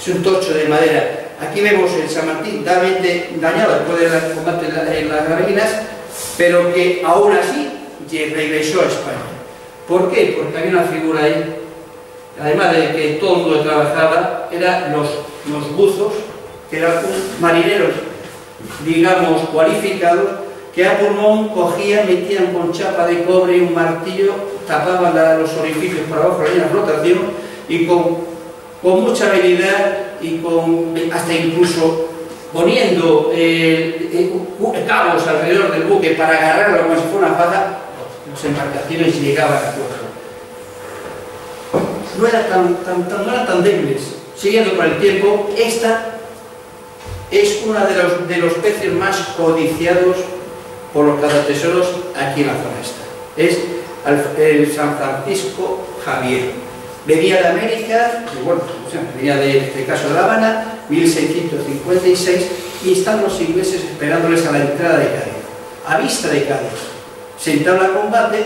Es un tocho de madera. Aquí vemos el San Martín totalmente dañado después del combate en las Granadinas, pero que aún así regresó a España. ¿Por qué? Porque había una figura ahí, además de que todo el mundo trabajaba, eran los buzos, que eran marineros, digamos, cualificados, que a pulmón cogían, metían con chapa de cobre y un martillo, tapaban los orificios para abajo, la flotación, y con mucha habilidad y hasta incluso poniendo cabos alrededor del buque para agarrarlo como si fuera una faja, las embarcaciones llegaban a puerto. No eran tan débiles. Siguiendo con el tiempo, esta es uno de los peces más codiciados por los cazatesoros aquí en la zona esta. Es el San Francisco Xavier. Venía de América, bueno, venía de este caso de La Habana, 1656, y están los ingleses esperándoles a la entrada de Cádiz, a vista de Cádiz. Se entabla combate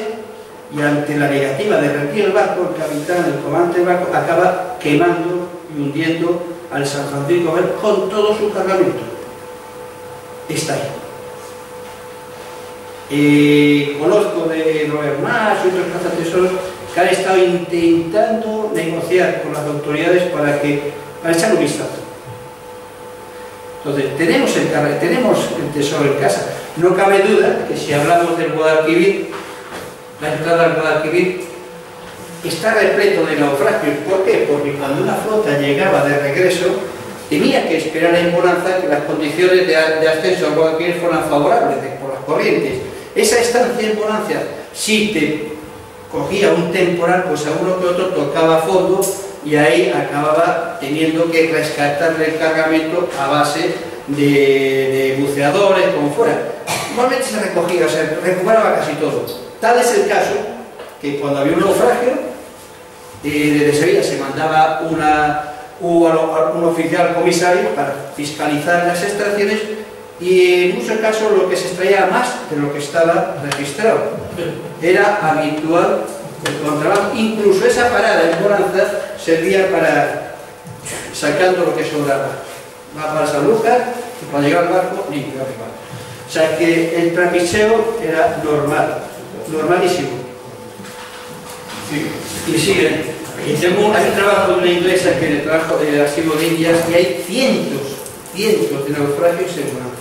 y ante la negativa de rendir el barco, el capitán, el comandante del barco, acaba quemando y hundiendo al San Francisco Xavier con todo su cargamento. Está ahí. Conozco de Robert Marsh y otros cazatesoros que han estado intentando negociar con las autoridades para echar un vistazo. Entonces, tenemos el tesoro en casa. No cabe duda que si hablamos del Guadalquivir, la entrada al Guadalquivir está repleto de naufragios. ¿Por qué? Porque cuando una flota llegaba de regreso, tenía que esperar en bonanza que las condiciones de ascenso al Guadalquivir fueran favorables por las corrientes. Esa estancia en bonanza, si te cogía un temporal, pues a uno que otro tocaba a fondo y ahí acababa teniendo que rescatarle el cargamento a base de buceadores, como fuera. Igualmente se recogía, se recuperaba casi todo. Tal es el caso que cuando había un naufragio, desde Sevilla se mandaba un oficial comisario para fiscalizar las extracciones y en muchos casos lo que se extraía más de lo que estaba registrado. Era habitual el contrabando, incluso esa parada en bonanza servía para sacando lo que sobraba. Va para Sanlúcar y para llegar al barco limpio arriba. O sea que el trapicheo era normal, normalísimo. Sí. Y sigue. Y hay un trabajo de una inglesa que le trabajo del archivo de Indias y hay cientos de naufragios en bonanza.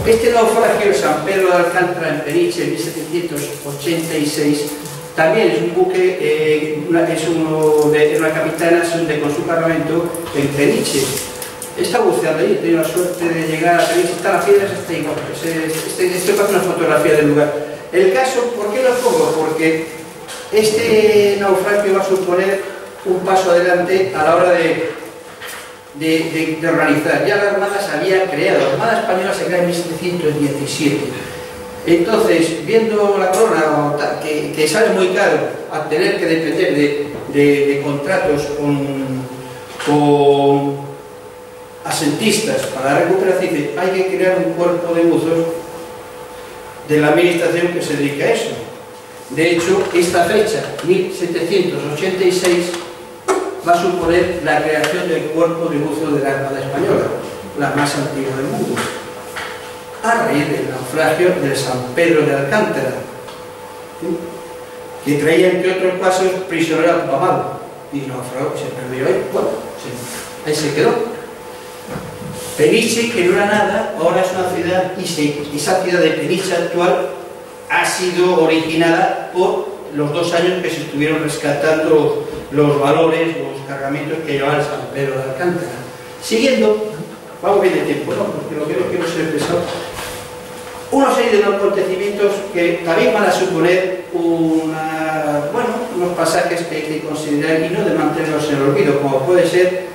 Este naufragio de San Pedro de Alcántara en Peniche en 1786 también es un buque, es una capitana con su cargamento en Peniche. Está buceando allí, he tenido la suerte de llegar a Peniche, está la piedra, está igual. Estoy para una fotografía del lugar. El caso, ¿por qué lo pongo? Porque este naufragio va a suponer un paso adelante a la hora de organizar. Ya la Armada se había creado, la Armada Española se crea en 1717. Entonces, viendo la corona que sale muy caro a tener que depender de contratos con asentistas para la recuperación, hay que crear un cuerpo de buzos de la administración que se dedica a eso. De hecho, esta fecha, 1786, va a suponer la creación del cuerpo de buzos de la Armada Española, la más antigua del mundo, a raíz del naufragio de San Pedro de Alcántara, ¿sí? Que traía, entre otros pasos, prisionero a Tupamalo, y naufragó, se perdió ahí. Bueno, ahí se quedó. Peniche, que no era nada, ahora es una ciudad, y esa ciudad de Peniche actual ha sido originada por los 2 años que se estuvieron rescatando los valores, los cargamentos que llevaba el San Pedro de Alcántara. Siguiendo, vamos bien de tiempo, ¿no? Porque lo que no quiero ser pesado. Una serie de acontecimientos que también van a suponer unos pasajes que hay que considerar y no de mantenerlos en el olvido, como puede ser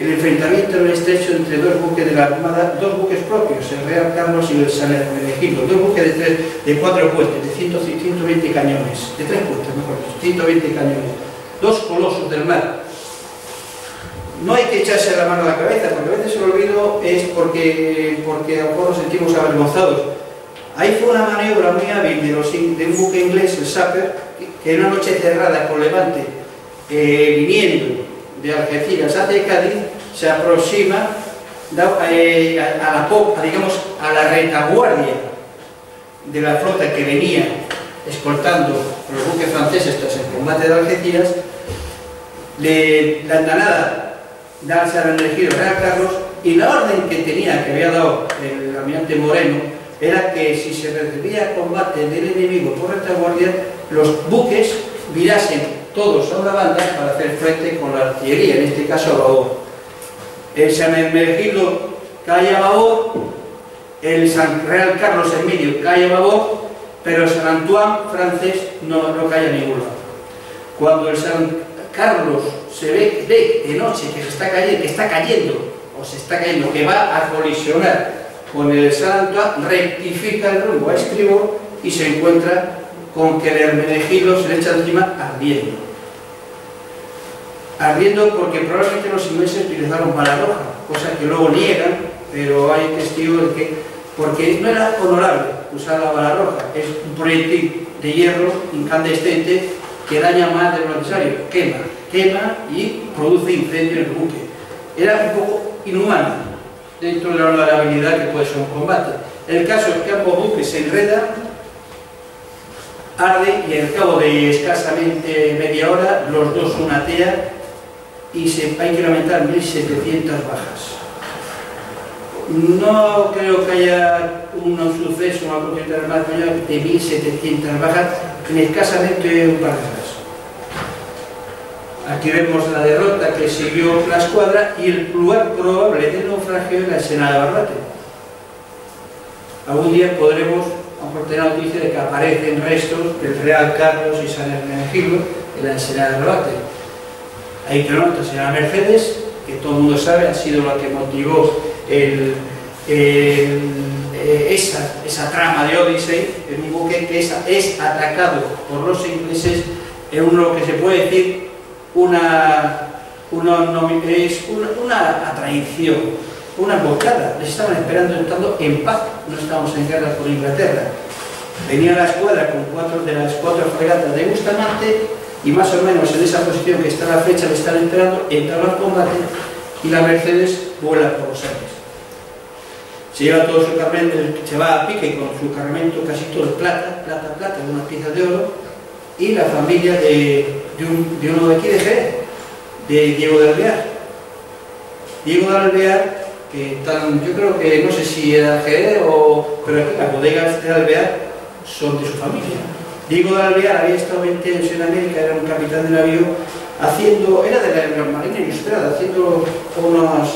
el enfrentamiento en el estrecho entre 2 buques de la Armada, 2 buques propios, el Real Carlos y el San Hermenegildo, 2 buques de 4 puentes, de 120 cañones, de 3 puentes, mejor dicho, 120 cañones, 2 colosos del mar. No hay que echarse la mano a la cabeza, porque a veces el olvido es porque a lo mejor nos sentimos avergonzados. Ahí fue una maniobra muy hábil de un buque inglés, el Sapper, que en una noche cerrada con levante, viniendo de Algeciras hacia Cádiz, se aproxima a la popa, digamos, a la retaguardia de la flota que venía escoltando los buques franceses tras el combate de Algeciras. La andanada darse al elegido Real Carlos, y la orden que había dado el almirante Moreno era que si se recibía combate del enemigo por retaguardia, los buques virasen todos a una banda para hacer frente con la artillería, en este caso a babor. El San Hermenegildo cae a babor, el San Real Carlos en medio cae a babor, pero el San Antoine francés no cae a ningún lado. Cuando el San Carlos se ve de noche que está cayendo, que va a colisionar con el San Antoine, rectifica el rumbo a estribor y se encuentra con que el Hermenegildo se le echa encima ardiendo porque probablemente los ingleses utilizaron bala roja, cosa que luego niegan, pero hay testigos de que, porque no era honorable usar la bala roja, es un proyectil de hierro incandescente que daña más de lo necesario, quema y produce incendio en el buque. Era un poco inhumano dentro de la honorabilidad que puede ser un combate. El caso es que ambos buques se enredan, arde y al cabo de escasamente media hora los dos sunatean y hay que lamentar 1700 bajas. No creo que haya un suceso, una concentración de 1700 bajas en escasamente un par de horas. Aquí vemos la derrota que siguió la escuadra y el lugar probable del naufragio en la Ensenada de Barbate. Algún día podremos tener noticia de que aparecen restos del Real Carlos y San Hermenegildo en la Ensenada de Barbate. Ahí tenemos a la señora Mercedes, que todo el mundo sabe ha sido la que motivó esa trama de Odyssey, en un buque que es atacado por los ingleses en uno que se puede decir una traición, una emboscada. Les estaban esperando estando en paz, no estábamos en guerra por Inglaterra. Venía la escuadra con 4 de las 4 fregatas de Bustamante y más o menos en esa posición que está a la fecha le están esperando, entraron al combate y la Mercedes vuela por los aires. Se lleva todo su cargamento, se va a pique con su cargamento casi todo de plata, de unas piezas de oro, y la familia de uno de aquí de Jerez, de Diego de Alvear. Diego de Alvear, que yo creo que no sé si era Jerez pero aquí las bodegas de Alvear son de su familia. Diego de Alvear había estado 20 años en América, era un capitán de navío, era de la Marina Ilustrada, haciendo unas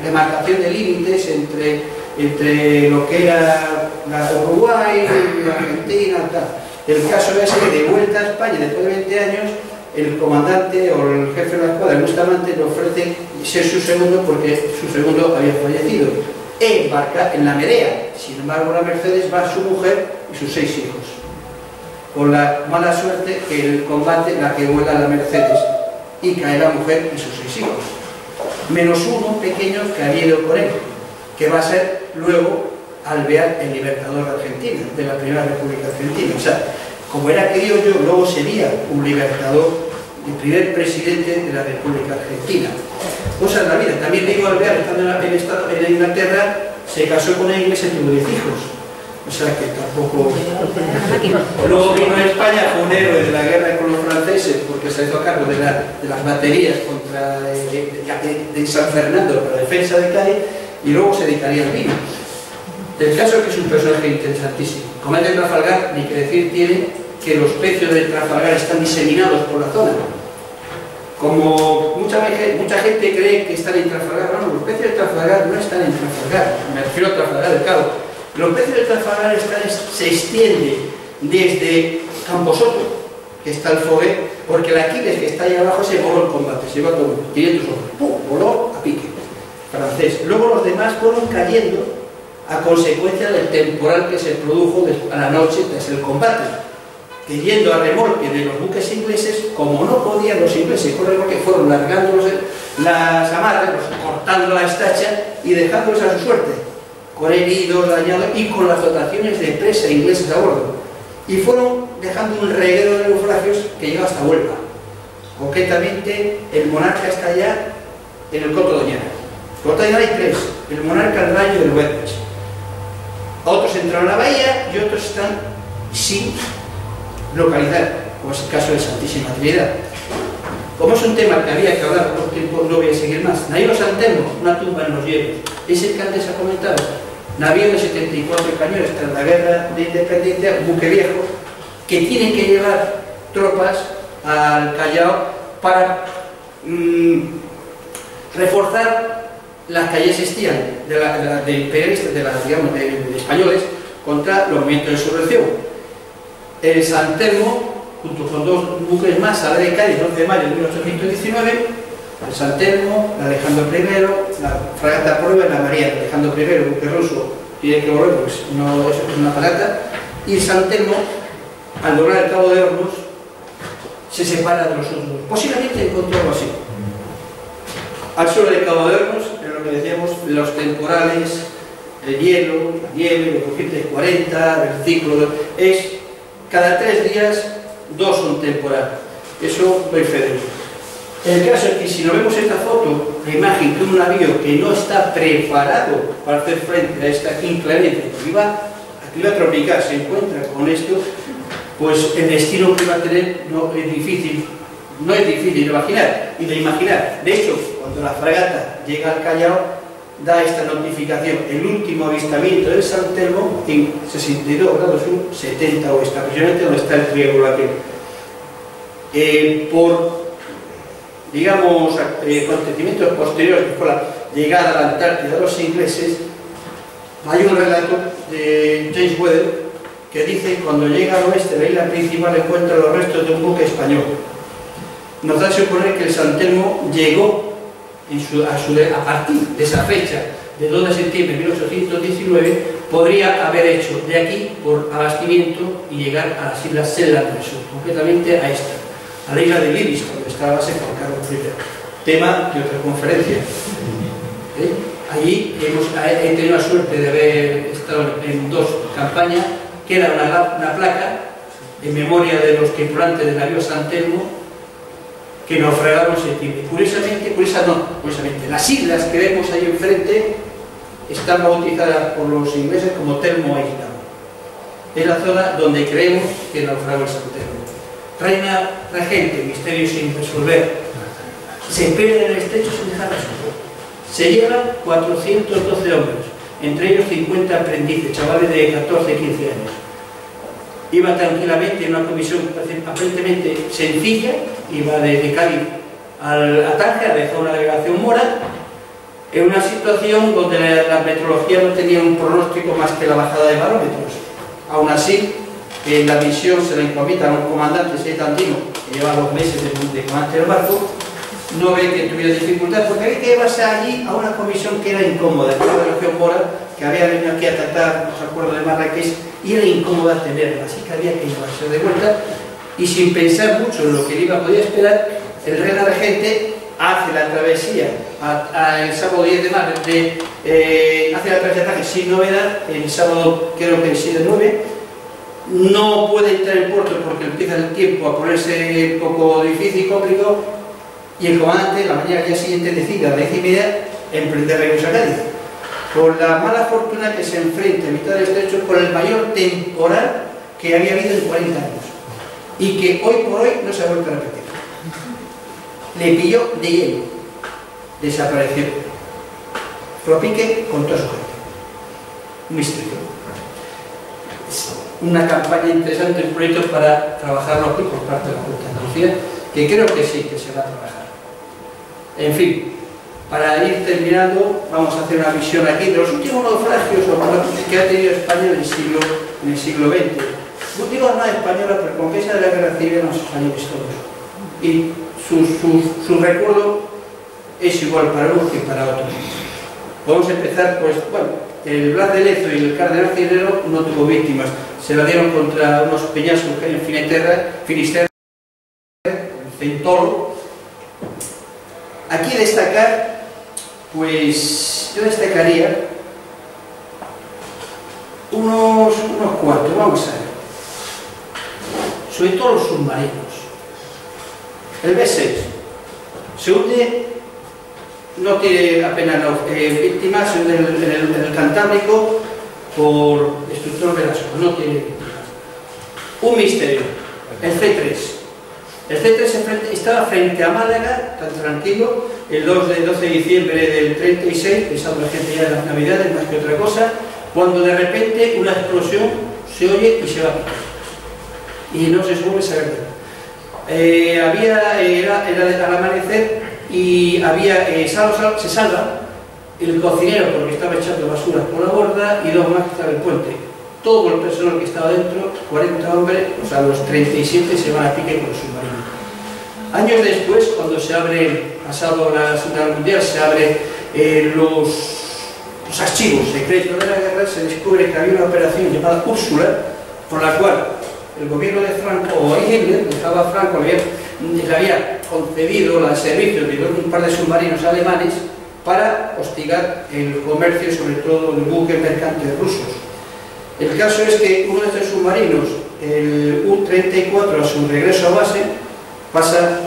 demarcación de límites entre lo que era la Uruguay, la Argentina, tal. El caso es que de vuelta a España, después de 20 años, el comandante o el jefe de la escuadra, Bustamante, le ofrece ser su segundo porque su segundo había fallecido. Embarca en la Medea. Sin embargo, la Mercedes va su mujer y sus 6 hijos. Con la mala suerte que el combate la que vuela la Mercedes y cae la mujer y sus 6 hijos. Menos uno pequeño que había ido con él, que va a ser luego Alvear el libertador de Argentina, de la Primera República Argentina. O sea, como era criollo, luego sería un libertador, el primer presidente de la República Argentina. Cosas de la vida. También digo, Alvear, estando en Inglaterra, se casó con una inglesa y tuvo 10 hijos. O sea que tampoco... Luego vino a España, fue un héroe de la guerra con los franceses, porque se hizo cargo de las baterías de San Fernando para la defensa de Cádiz, y luego se dedicaría al vino. El caso es que es un personaje interesantísimo. Como es de Trafalgar, ni que decir tiene que los pecios de Trafalgar están diseminados por la zona. Como mucha gente cree que están en Trafalgar, no, los pecios de Trafalgar no están en Trafalgar, me refiero a Trafalgar del Cabo. Los pecios de Trafalgar se extiende desde Camposoto, que está el Fogué, porque el Aquiles que está ahí abajo se voló el combate, se iba con 500 hombres, ¡pum!, voló a pique, francés. Luego los demás fueron cayendo a consecuencia del temporal que se produjo a la noche tras el combate, que yendo a remolque de los buques ingleses, como no podían los ingleses por el remolque, fueron largando las amarras, cortando la estacha y dejándolos a su suerte, con heridos, dañados y con las dotaciones de presa inglesas a bordo. Y fueron dejando un reguero de naufragios que llegó hasta Huelva. Concretamente, el Monarca está allá en el Coto Doñana. En el Coto Doñana hay 3, el Monarca, el Rayo y el Huertas. Otros entraron a la bahía y otros están sin localizar, como es el caso de Santísima Trinidad. Como es un tema que había que hablar por tiempo, no voy a seguir más. Navío San Telmo, una tumba en los hielos. Es el que antes ha comentado. Navío de 74 cañones tras la guerra de independencia, buque viejo, que tienen que llevar tropas al Callao para reforzar las que allí existían de imperialistas, de españoles, contra los movimientos de insurrección. El San Telmo, junto con 2 buques más, sale de Cádiz, 12 de mayo de 1819, el San Telmo, la Alejandro I, la fragata Prueba y la María, Alejandro I, buque ruso, tiene que volver porque no, eso es una fragata, y el San Telmo, al doblar el Cabo de Hornos, se separa de los otros. Posiblemente encontró algo así. Al sur del Cabo de Hornos, en lo que decíamos, los temporales, el hielo, la nieve, los coeficientes 40, el ciclo, es cada 3 días 2 son temporal. Eso doy fe de ello. El caso es que si nos vemos esta foto, la imagen de un navío que no está preparado para hacer frente a esta inclemencia que va a clima tropical, se encuentra con esto, pues el destino que va a tener no es difícil de imaginar. De hecho, cuando la fragata llega al Callao, da esta notificación: el último avistamiento del San Telmo en 62 grados sur, 70 oeste, aproximadamente donde está el triángulo aquel. Por digamos, acontecimientos posteriores, que fue la llegada a la Antártida de los ingleses, hay un relato de James Weddell que dice: cuando llega al oeste de la isla principal encuentra los restos de un buque español. Nos da a suponer que el San Telmo llegó a partir de esa fecha, de 2 de septiembre de 1819, podría haber hecho de aquí por abastecimiento y llegar a las islas Shetland del Sur, concretamente a esta, a la isla de Livingston, donde está la base Juan Carlos I. Tema de otra conferencia. Allí he tenido la suerte de haber estado en 2 campañas, que era una placa en memoria de los tripulantes del navío San Telmo que naufragaron en septiembre. Curiosamente, las islas que vemos ahí enfrente están bautizadas por los ingleses como Telmo Island. Es la zona donde creemos que naufragó el San Telmo. Reina regente, misterio sin resolver. Se pierde en el estrecho sin dejar resolver. Se llevan 412 hombres, entre ellos 50 aprendices, chavales de 14 y 15 años. Iba tranquilamente en una comisión aparentemente sencilla, iba de Cádiz a Tánger, a dejar una navegación mora, en una situación donde la meteorología no tenía un pronóstico más que la bajada de barómetros. Aún así, la misión se la encomita a un comandante, Seitantino, que lleva 2 meses de comandante del barco. No ve que tuviera dificultad, porque había que llevarse allí a una comisión que era incómoda, que era la región mora, que había venido aquí a tratar los acuerdos de Marrakech, y era incómoda tenerla, así que había que llevarse de vuelta, y sin pensar mucho en lo que iba a poder esperar, el rey regente hace la travesía el sábado 10 de marzo, hace la travesía de Tánger sin novedad, el sábado creo que el 7 de 9, no puede entrar en puerto porque empieza el tiempo a ponerse un poco difícil y complicado, y el comandante, la mañana del día siguiente, decide a las 10:30 emprender regreso a Cádiz. Por la mala fortuna que se enfrenta a mitad del estrecho con el mayor temporal que había habido en 40 años y que hoy por hoy no se ha vuelto a repetir. Le pilló de lleno, desapareció. Fue a pique con toda su gente. Un misterio. Una campaña interesante, un proyecto para trabajarlo aquí por parte de la Junta de Andalucía, que creo que sí, que se va a trabajar. En fin, para ir terminando, vamos a hacer una visión aquí de los últimos naufragios que ha tenido España en el siglo XX. No digo nada española, pero con que esa de la guerra civil eran los españoles todos. Y su recuerdo es igual para unos que para otros. Vamos a empezar, pues, bueno, el Blas de Lezo y el Cardenal Cisneros no tuvo víctimas. Se la dieron contra unos peñascos que hay en Finisterre, Centoro. Aquí destacar, pues yo destacaría unos cuantos, vamos a ver, sobre todo los submarinos. El B6 se hunde, no tiene apenas víctimas, se hunde en el Cantábrico por destructor de las cosas, no tiene víctimas. Un misterio, el C3. El C3 estaba frente a Málaga, tan tranquilo, el 12 de diciembre del 36, pensando la gente ya en las Navidades más que otra cosa, cuando de repente una explosión se oye y se va a picar. Y no se suele saber de nada. Era al amanecer y se salva el cocinero porque estaba echando basura por la borda y 2 más que estaban en el puente. Todo el personal que estaba dentro, 40 hombres, o sea, los 37 se van a pique con el submarino. Años después, cuando se abre, pasado la Segunda Guerra Mundial, se abren los archivos secretos de la guerra, se descubre que había una operación llamada Úrsula, por la cual el gobierno de Franco, o Hitler, dejaba a Franco, le había concedido el servicio de un par de submarinos alemanes para hostigar el comercio, sobre todo el buque mercante rusos. El caso es que uno de estos submarinos, el U-34, a su regreso a base, pasa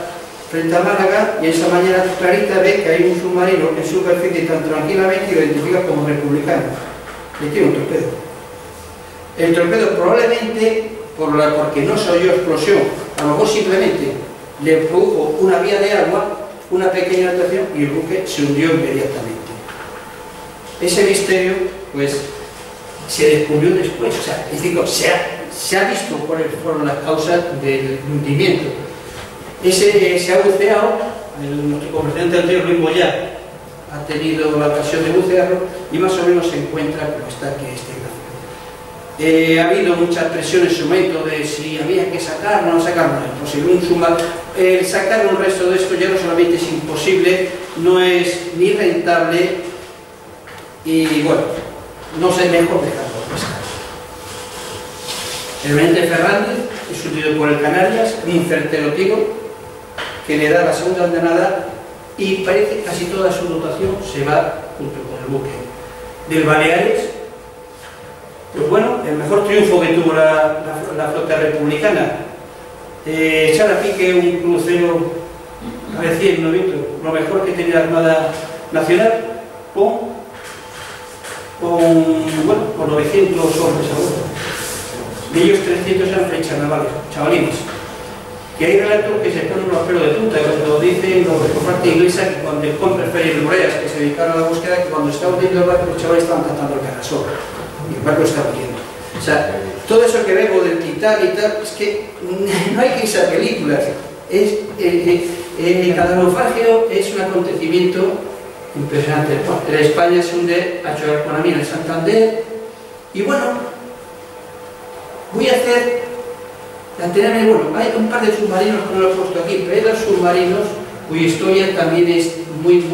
frente a Málaga y esa mañana clarita ve que hay un submarino en superficie tan tranquilamente y lo identifica como republicano. Le tiene un torpedo. El torpedo probablemente, porque no se oyó explosión, a lo mejor simplemente le produjo una vía de agua, una pequeña alteración y el buque se hundió inmediatamente. Ese misterio, pues, se descubrió después, o sea, es decir, se ha visto cuáles fueron las causas del hundimiento. Se ha buceado nuestro copresidente anterior, Luis Boyar, ha tenido la ocasión de bucearlo y más o menos se encuentra como está aquí este gráfico. Ha habido mucha presión en su momento de si había que sacarlo o no sacarlo, imposible. Sacar un resto de esto ya no solamente es imposible, no es ni rentable y bueno, no sé, mejor dejarlo pescar. El Benete Fernández es sustituido por el Canarias, un certero tiro que le da la segunda andanada y parece que casi toda su dotación se va junto con el buque. Del Baleares, pues bueno, el mejor triunfo que tuvo la flota republicana, echar a pique un crucero recién novito, lo mejor que tenía la Armada Nacional, con 900 hombres a bordo. De ellos 300 eran flechas navales, chavalines. Y hay relatos que se ponen los pelos de punta, cuando dicen los de parte inglesa que cuando el Ferry Boreas, que se dedicaron a la búsqueda, que cuando estaban hundiendo el barco, los chavales estaban cantando el carasol y el barco estaba hundiendo. O sea, todo eso que vemos del Titán y tal, es que no hay que irse a películas. Cada naufragio es un acontecimiento impresionante. En España se hunde a Chogarconamina en Santander y bueno, voy a hacer hay un par de submarinos que no lo he puesto aquí, pero hay dos submarinos cuya historia también es muy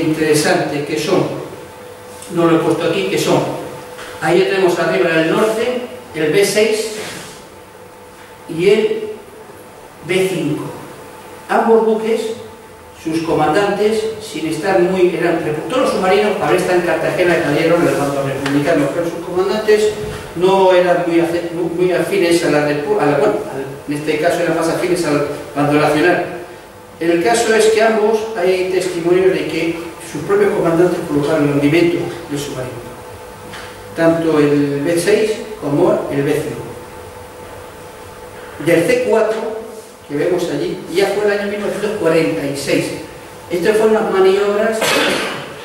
interesante, que son, no lo he puesto aquí, que son, ahí tenemos arriba en el norte, el B6 y el B5. Ambos buques, sus comandantes, sin estar todos los submarinos, para estar en Cartagena cayeron en el bando republicano, pero sus comandantes no eran muy afines a en este caso eran más afines al bando nacional. El caso es que ambos, hay testimonios de que sus propios comandantes colocaron el hundimiento del submarino, tanto el B6 como el B5. Del C4, que vemos allí, ya fue el año 1946. Estas fueron unas maniobras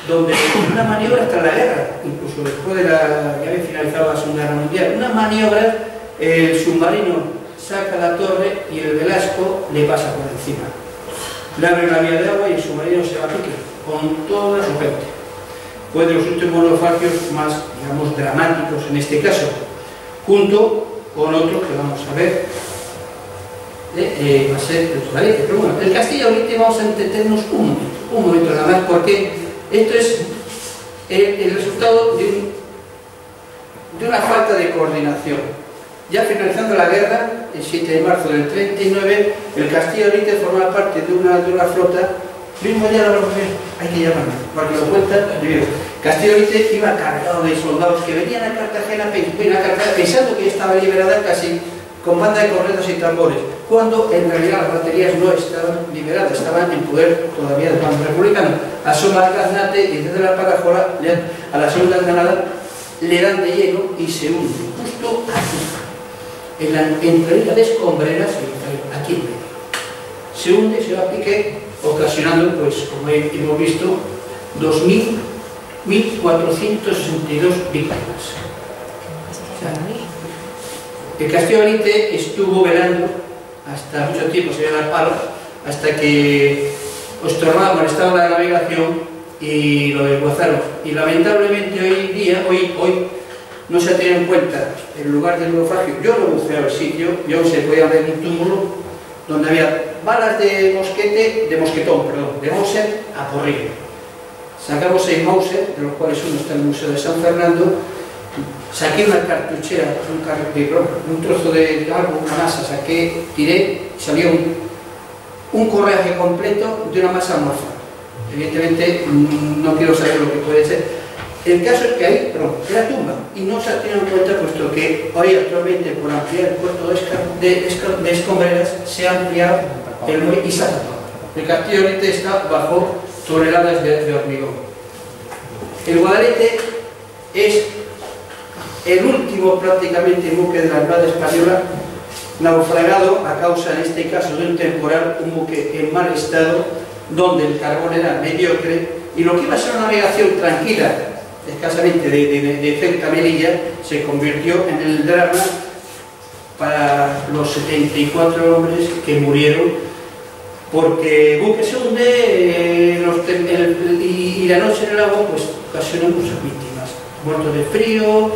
donde una maniobra tras la guerra, incluso después de ya había finalizado la Segunda Guerra Mundial, una maniobra, el submarino saca la torre y el Velasco le pasa por encima. Le abre la vía de agua y el submarino se va a pique, con toda su gente. Fue de los últimos naufragios más, digamos, dramáticos en este caso, junto con otro que vamos a ver, va a ser el Valete. Pero bueno, el Castillo ahorita vamos a entretenernos un momento nada más, porque esto es el resultado de una falta de coordinación. Ya finalizando la guerra, el 7 de marzo del 39, el Castillo ahorita formaba parte de una flota. Mismo ya lo hay que llamarlo, para que lo cuentan. Castillo ahorita iba cargado de soldados que venían a Cartagena pensando que estaba liberada casi con banda de cornetas y tambores, cuando en realidad las baterías no estaban liberadas, estaban en poder todavía del bando republicano. Asoma el gaznate y desde la parajola a la segunda granada le dan de lleno y se hunde justo aquí, entre la de escombreras, aquí en medio. Se hunde, se va a pique, ocasionando, pues como hemos visto, 1.462 víctimas. El Castillo Valete estuvo velando hasta mucho tiempo, se dio al palo, hasta que Ostornado molestaba la navegación y lo desguazaron. Y lamentablemente hoy no se ha tenido en cuenta el lugar del naufragio. Yo lo buceaba el sitio y aún se podía ver un túmulo donde había balas de Mauser a porrillo. Sacamos 6 Mauser, de los cuales uno está en el Museo de San Fernando. Saqué una cartuchera, un trozo de algo, una masa, tiré, salió un correaje completo de una masa amorfa. Evidentemente no quiero saber lo que puede ser. El caso es que ahí, era tumba y no se ha tenido en cuenta, puesto que hoy actualmente por ampliar el puerto de Escombreras se ha ampliado el muelle y se ha tapado. El Castillo ahorita está bajo toneladas de hormigón. El Guadalete es el último prácticamente buque de la Armada Española naufragado a causa, en este caso, de un temporal, un buque en mal estado, donde el carbón era mediocre y lo que iba a ser una navegación tranquila, escasamente de cerca Melilla, se convirtió en el drama para los 74 hombres que murieron, porque el buque se hunde y la noche en el agua pues ocasionó muchas víctimas, muertos de frío.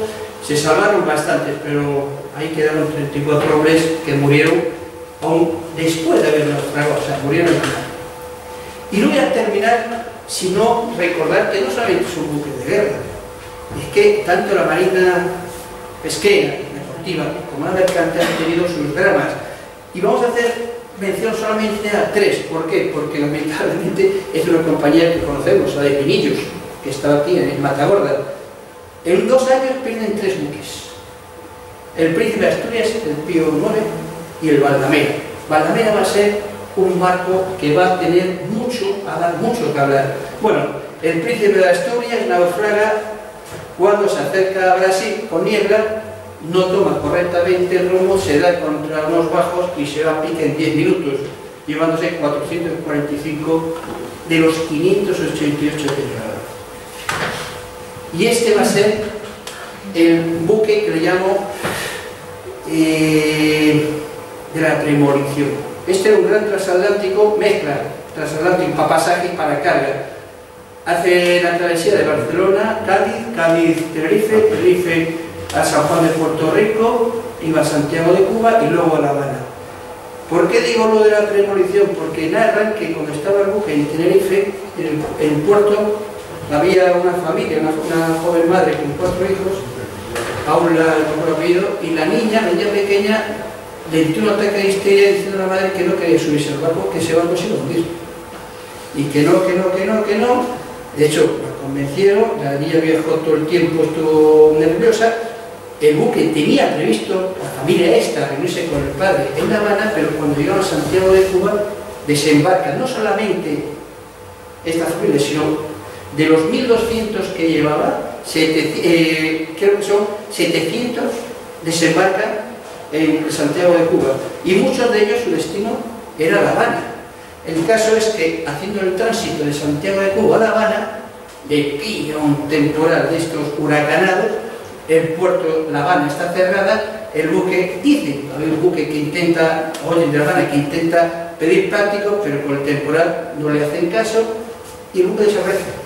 Se salvaron bastantes, pero ahí quedaron 34 hombres que murieron aún después de haber naufragado, o sea, murieron en el mar. Y no voy a terminar sino recordar que no solamente es un buque de guerra, es que tanto la marina pesquera, deportiva, como la mercante han tenido sus dramas. Y vamos a hacer mención solamente a 3. ¿Por qué? Porque lamentablemente es una compañía que conocemos, la de Pinillos, que estaba aquí en Matagorda. En 2 años pierden 3 buques: el Príncipe de Asturias, el Pío IX y el Valdomera. Valdomera va a ser un barco que va a tener mucho que hablar. Bueno, el Príncipe de Asturias naufraga cuando se acerca a Brasil con niebla, no toma correctamente el rumbo, se da contra unos bajos y se va a pique en 10 minutos, llevándose 445 de los 588 que llegaron. Y este va a ser el buque que le llamo de la premonición. Este era un gran transatlántico, mezcla transatlántico para pasaje y para carga. Hace la travesía de Barcelona, Cádiz, Tenerife, Tenerife a San Juan de Puerto Rico, iba a Santiago de Cuba y luego a La Habana. ¿Por qué digo lo de la premonición? Porque narran que cuando estaba el buque en Tenerife, en el puerto, había una familia, una joven madre con 4 hijos, Paula, el apellido, y la niña pequeña, le dio un ataque de histeria diciendo a la madre que no quería subirse al barco, que ese barco se iba a hundir. Y que no. De hecho, la convencieron, la niña viajó todo el tiempo, estuvo nerviosa. El buque tenía previsto, la familia esta, reunirse con el padre en La Habana, pero cuando llegaron a Santiago de Cuba, desembarcan no solamente esta familia, sino de los 1200 que llevaba, creo que son 700 desembarcan en Santiago de Cuba, y muchos de ellos su destino era La Habana. El caso es que haciendo el tránsito de Santiago de Cuba a La Habana, le pilla un temporal de estos huracanados, el puerto La Habana está cerrada, el buque, dicen, hay un buque que intenta, de La Habana, que intenta pedir práctico, pero con el temporal no le hacen caso, y el buque desaparece.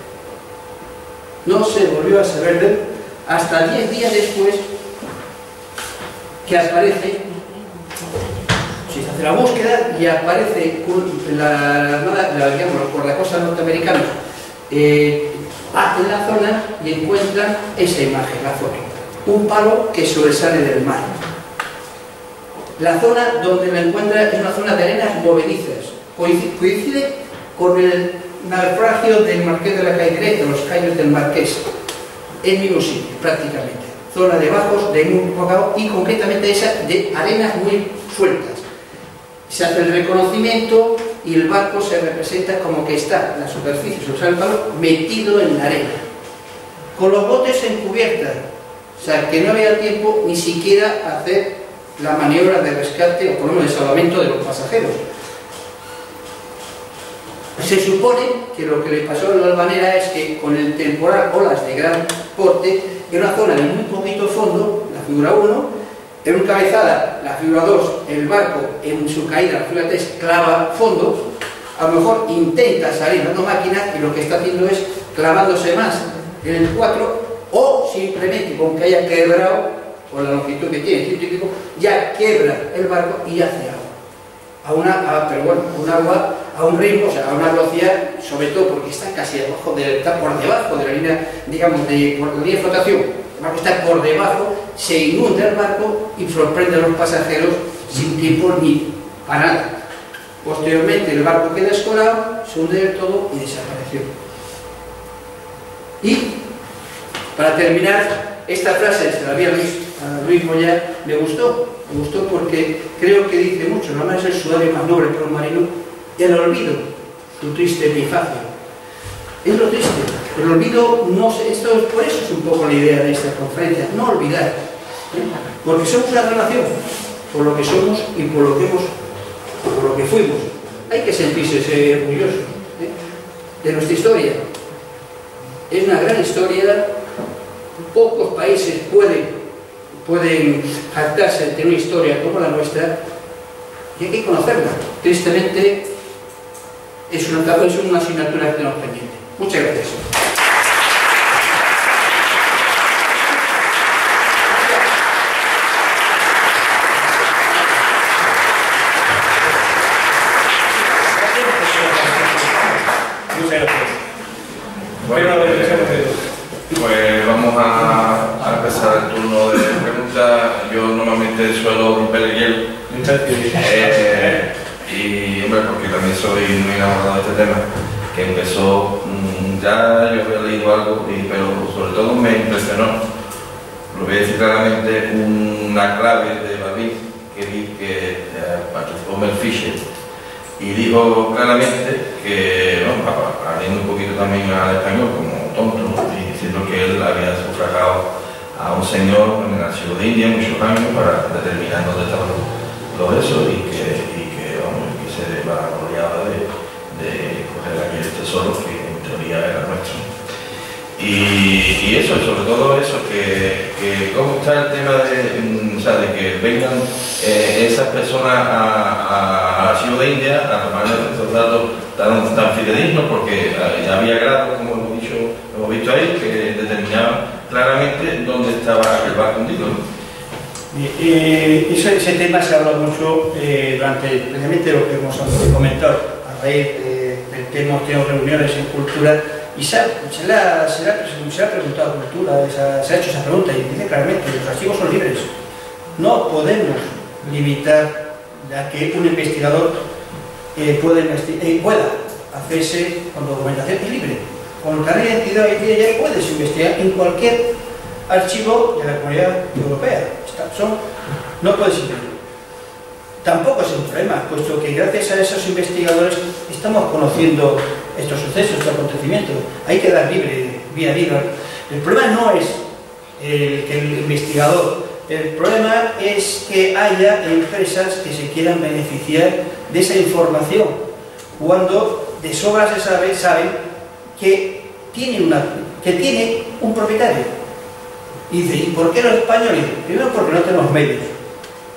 No se volvió a saber de él hasta 10 días después, que aparece, se hace la búsqueda y aparece la Armada, digamos, por la costa norteamericana, en la zona y encuentran esa imagen, la zona, un palo que sobresale del mar. La zona donde la encuentra es una zona de arenas movedizas, coincide con el naufragio del Marqués de la Calle, los Cayos del Marqués, el mismo sitio prácticamente. Zona de bajos, de muy poco, y concretamente esa de arenas muy sueltas. Se hace el reconocimiento y el barco se representa como que está en la superficie, se usa el palo, metido en la arena, con los botes en cubierta, o sea que no había tiempo ni siquiera a hacer la maniobra de rescate o por lo menos de salvamento de los pasajeros. Se supone que lo que le pasó a la Albanera es que con el temporal, olas de gran porte, en una zona de muy poquito fondo, la figura 1, en una cabezada, la figura 2, el barco en su caída, la figura 3, clava fondo, a lo mejor intenta salir dando máquina y lo que está haciendo es clavándose más en el 4, o simplemente con que haya quebrado, por la longitud que tiene, científico, ya quiebra el barco y hace agua. Pero bueno, un agua a un ritmo, o sea, a una velocidad, sobre todo porque está casi debajo está por debajo de la línea, digamos, por la línea de flotación. El barco está por debajo, se inunda el barco y sorprende a los pasajeros sin tiempo ni para nada. Posteriormente el barco queda escolado, se hunde del todo y desapareció. Y para terminar, esta frase se la había visto a Luis Moya, me gustó porque creo que dice mucho. No es el sudario más noble para un marino, el olvido, su triste epifacio. Es lo triste, el olvido, no sé, por eso es un poco la idea de esta conferencia, no olvidar, porque somos una relación por lo que somos y por lo que fuimos. Hay que sentirse orgullosos de nuestra historia. Es una gran historia, pocos países pueden pueden jactarse de tener una historia como la nuestra, y hay que conocerla. Tristemente, es una asignatura que tenemos pendiente. Muchas gracias. Muchas gracias. Bueno, pues vamos a empezar el turno de preguntas. Yo normalmente suelo romper el hielo. Y hombre, porque también soy muy enamorado de este tema, que empezó, ya yo había leído algo, pero sobre todo me impresionó, lo voy a decir claramente, una clave de Babis que vi que participó Mel Fisher, y dijo claramente que, bueno, hablando un poquito también al español como tonto, y diciendo que él había sufragado a un señor que nació de India muchos años para determinar dónde estaban los esos, y que se vanagloriaba de coger aquel tesoro que en teoría era nuestro. Y eso, sobre todo eso, que cómo está el tema de, o sea, de que vengan esas personas a Archivo de India a tomar estos datos tan fidedignos, porque había grados, como hemos visto ahí, que determinaban claramente dónde estaba el barco hundido. Ese tema se ha hablado mucho durante precisamente lo que hemos comentado a raíz del que hemos tenido reuniones en Cultura, y se ha preguntado a Cultura, se ha hecho esa pregunta, y dice claramente: los archivos son libres. No podemos limitar a que un investigador pueda hacerse con documentación libre. Con carnet de identidad hoy en día ya puedes investigar en cualquier archivo de la Comunidad Europea. No puedes impedirlo. Tampoco es un problema, puesto que gracias a esos investigadores estamos conociendo estos sucesos, estos acontecimientos. Hay que dar vía libre. El problema no es el investigador, el problema es que haya empresas que se quieran beneficiar de esa información, cuando de sobra se saben que tiene un propietario. Y dice: ¿y por qué los españoles? Primero, porque no tenemos medios.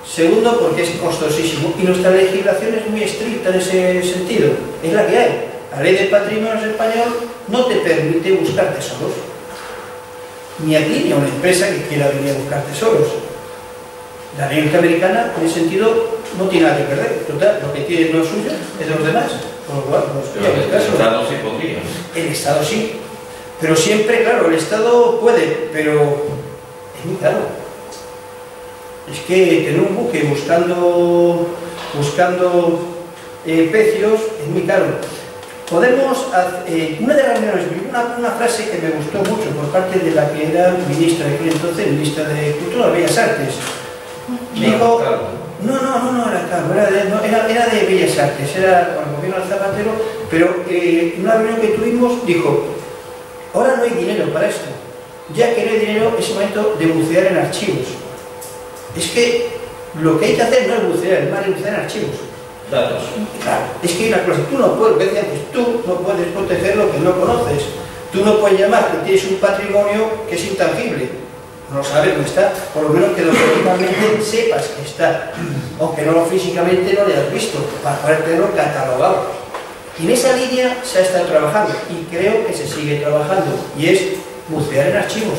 Segundo, porque es costosísimo. Y nuestra legislación es muy estricta en ese sentido. Es la que hay. La ley del patrimonio español no te permite buscar tesoros. Ni aquí ni a una empresa que quiera venir a buscar tesoros. La ley norteamericana, en ese sentido, no tiene nada que perder. Total, lo que tiene no es suyo, es de los demás. Por lo cual, el Estado sí podría. El Estado sí. Pero siempre, claro, el Estado puede, pero es muy caro. Es que tener un buque buscando pecios es muy caro. Podemos hacer, una de las reuniones, una frase que me gustó mucho por parte de la que era ministra de aquel entonces, ministra de Cultura de Bellas Artes. Dijo, no era caro, era de Bellas Artes, era con el gobierno de Zapatero, pero en una reunión que tuvimos dijo: ahora no hay dinero para esto, ya que no hay dinero, es el momento de bucear en archivos. Es que lo que hay que hacer no es bucear, es más bucear en archivos. Datos. Claro, es que la cosa, tú no puedes proteger lo que no conoces. Tú no puedes llamar que tienes un patrimonio que es intangible. No sabes dónde está, por lo menos que lógicamente sepas que está, aunque no físicamente no lo hayas visto, para poder tenerlo catalogado. Y en esa línea se ha estado trabajando, y creo que se sigue trabajando, y es bucear en archivos.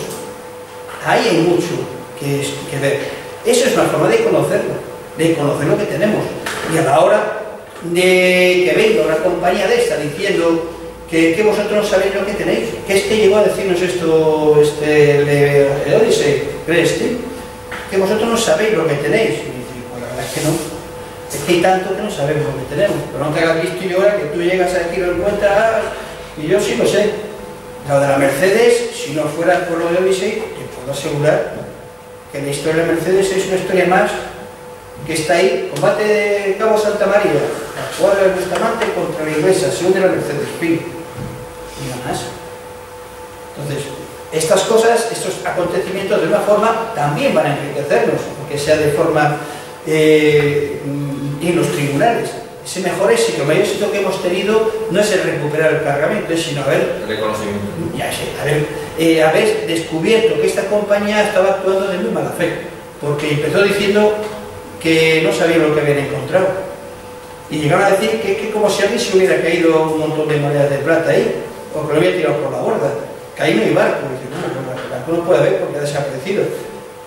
Ahí hay mucho que ver. Eso es una forma de conocerlo, de conocer lo que tenemos. Y a la hora de que venga una compañía de esta diciendo que vosotros no sabéis lo que tenéis, que es que llegó a decirnos esto de Odyssey, ¿crees? Que vosotros no sabéis lo que tenéis. Y dice: pues la verdad es que no. Es que hay tanto que no sabemos lo que tenemos. Pero no te hagas visto y ahora que tú llegas aquí y lo encuentras, y yo sí lo sé. Lo de la Mercedes, si no fuera por lo de Odyssey, te puedo asegurar que la historia de Mercedes es una historia más que está ahí. Combate de Cabo Santa María, la cuadra de Bustamante contra la Iglesia, se hunde la Mercedes, fin. Y nada más. Entonces, estas cosas, estos acontecimientos de una forma también van a enriquecernos, aunque sea de forma en los tribunales. Ese mejor éxito, el mayor éxito que hemos tenido no es el recuperar el cargamento, sino haber descubierto que esta compañía estaba actuando de muy mala fe. porque empezó diciendo que no sabía lo que habían encontrado. Y llegaron a decir que como si a mí se hubiera caído un montón de monedas de plata ahí, o que lo había tirado por la borda. Que ahí no hay barco. Y dice, bueno, el barco no puede haber porque ha desaparecido.